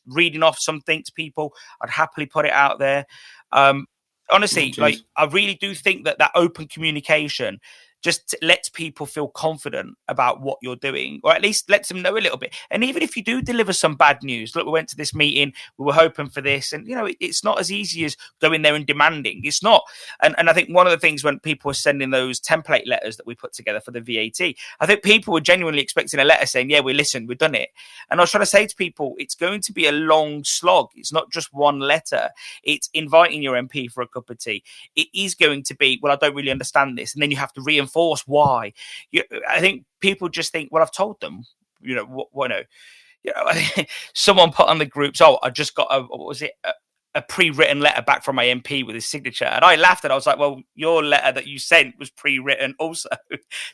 Speaker 1: reading off something to people, I'd happily put it out there. Honestly, I really do think that open communication just lets people feel confident about what you're doing, or at least lets them know a little bit. And even if you do deliver some bad news, look, we went to this meeting, we were hoping for this, and it's not as easy as going there and demanding. It's not. And I think one of the things when people were sending those template letters that we put together for the VAT, I think people were genuinely expecting a letter saying, yeah, we listened, we've done it. And I was trying to say to people, it's going to be a long slog. It's not just one letter. It's inviting your MP for a cup of tea. It is going to be, well, I don't really understand this. And then you have to reinforce why. I think people just think, well, I've told them, someone put on the groups, I just got what was it? a pre-written letter back from my MP with his signature, and I laughed, and I was like, well, your letter that you sent was pre-written also.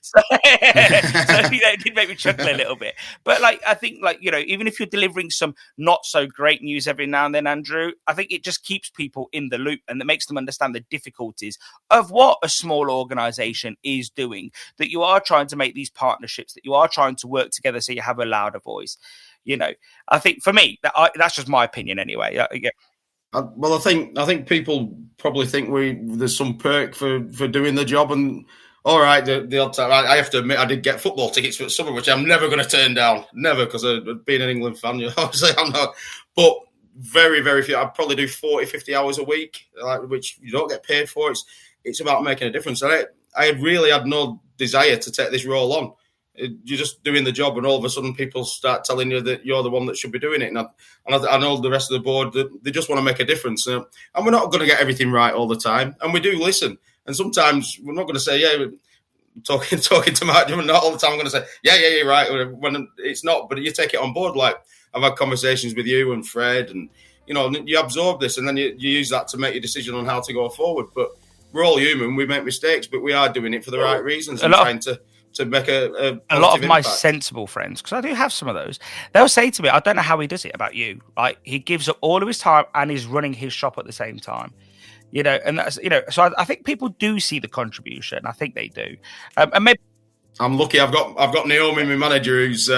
Speaker 1: So it did make me chuckle a little bit. But I think even if you're delivering some not so great news every now and then, Andrew, I think it just keeps people in the loop, and it makes them understand the difficulties of what a small organization is doing, that you are trying to make these partnerships, that you are trying to work together so you have a louder voice. I think for me, that's just my opinion anyway. Yeah.
Speaker 2: Well, I think people probably think there's some perk for doing the job, and all right, the odd time I have to admit I did get football tickets for the summer, which I'm never going to turn down, never, because I've been an England fan. Obviously, I'm not, but very, very few. I probably do 40, 50 hours a week, which you don't get paid for. It's about making a difference. And I really had no desire to take this role on. You're just doing the job, and all of a sudden people start telling you that you're the one that should be doing it. And I know the rest of the board, that they just want to make a difference. And we're not going to get everything right all the time. And we do listen. And sometimes we're not going to say, yeah, talking to Mark, not all the time I'm going to say, yeah, you're right, when it's not. But you take it on board. Like, I've had conversations with you and Fred, and, you absorb this, and then you use that to make your decision on how to go forward. But we're all human. We make mistakes, but we are doing it for the right reasons and trying to make a
Speaker 1: lot of my
Speaker 2: impact.
Speaker 1: Sensible friends, because I do have some of those, they'll say to me, I don't know how he does it about you. Like, he gives up all of his time and is running his shop at the same time. And that's, so I think people do see the contribution. I think they do. And maybe
Speaker 2: I'm lucky. I've got Naomi, my manager, who's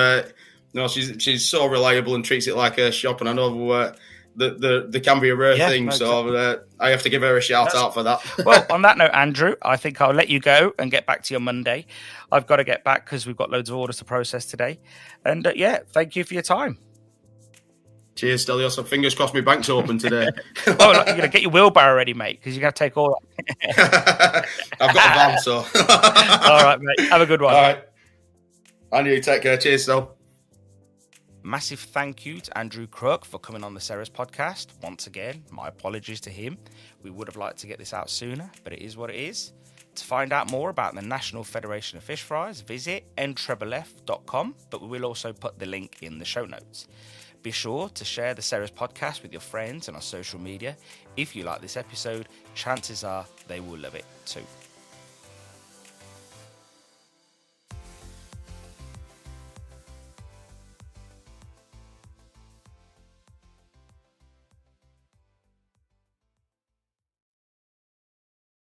Speaker 2: she's so reliable and treats it like a shop. And I know there can be a rare thing, no, so exactly. I have to give her a shout out for that.
Speaker 1: Well, on that note, Andrew, I think I'll let you go and get back to your Monday. I've got to get back because we've got loads of orders to process today. And thank you for your time.
Speaker 2: Cheers, Stelios. So fingers crossed my bank's open today.
Speaker 1: Well, you're going to get your wheelbarrow ready, mate, because you're going to take all
Speaker 2: that. I've got a van, so.
Speaker 1: All right, mate. Have a good one.
Speaker 2: All right. And you take care. Cheers, Stel.
Speaker 1: Massive thank you to Andrew Crook for coming on the Ceres podcast. Once again, my apologies to him. We would have liked to get this out sooner, but it is what it is. To find out more about the National Federation of Fish Fries, visit nff.com, but we will also put the link in the show notes. Be sure to share the Ceres podcast with your friends and on social media. If you like this episode, chances are they will love it too.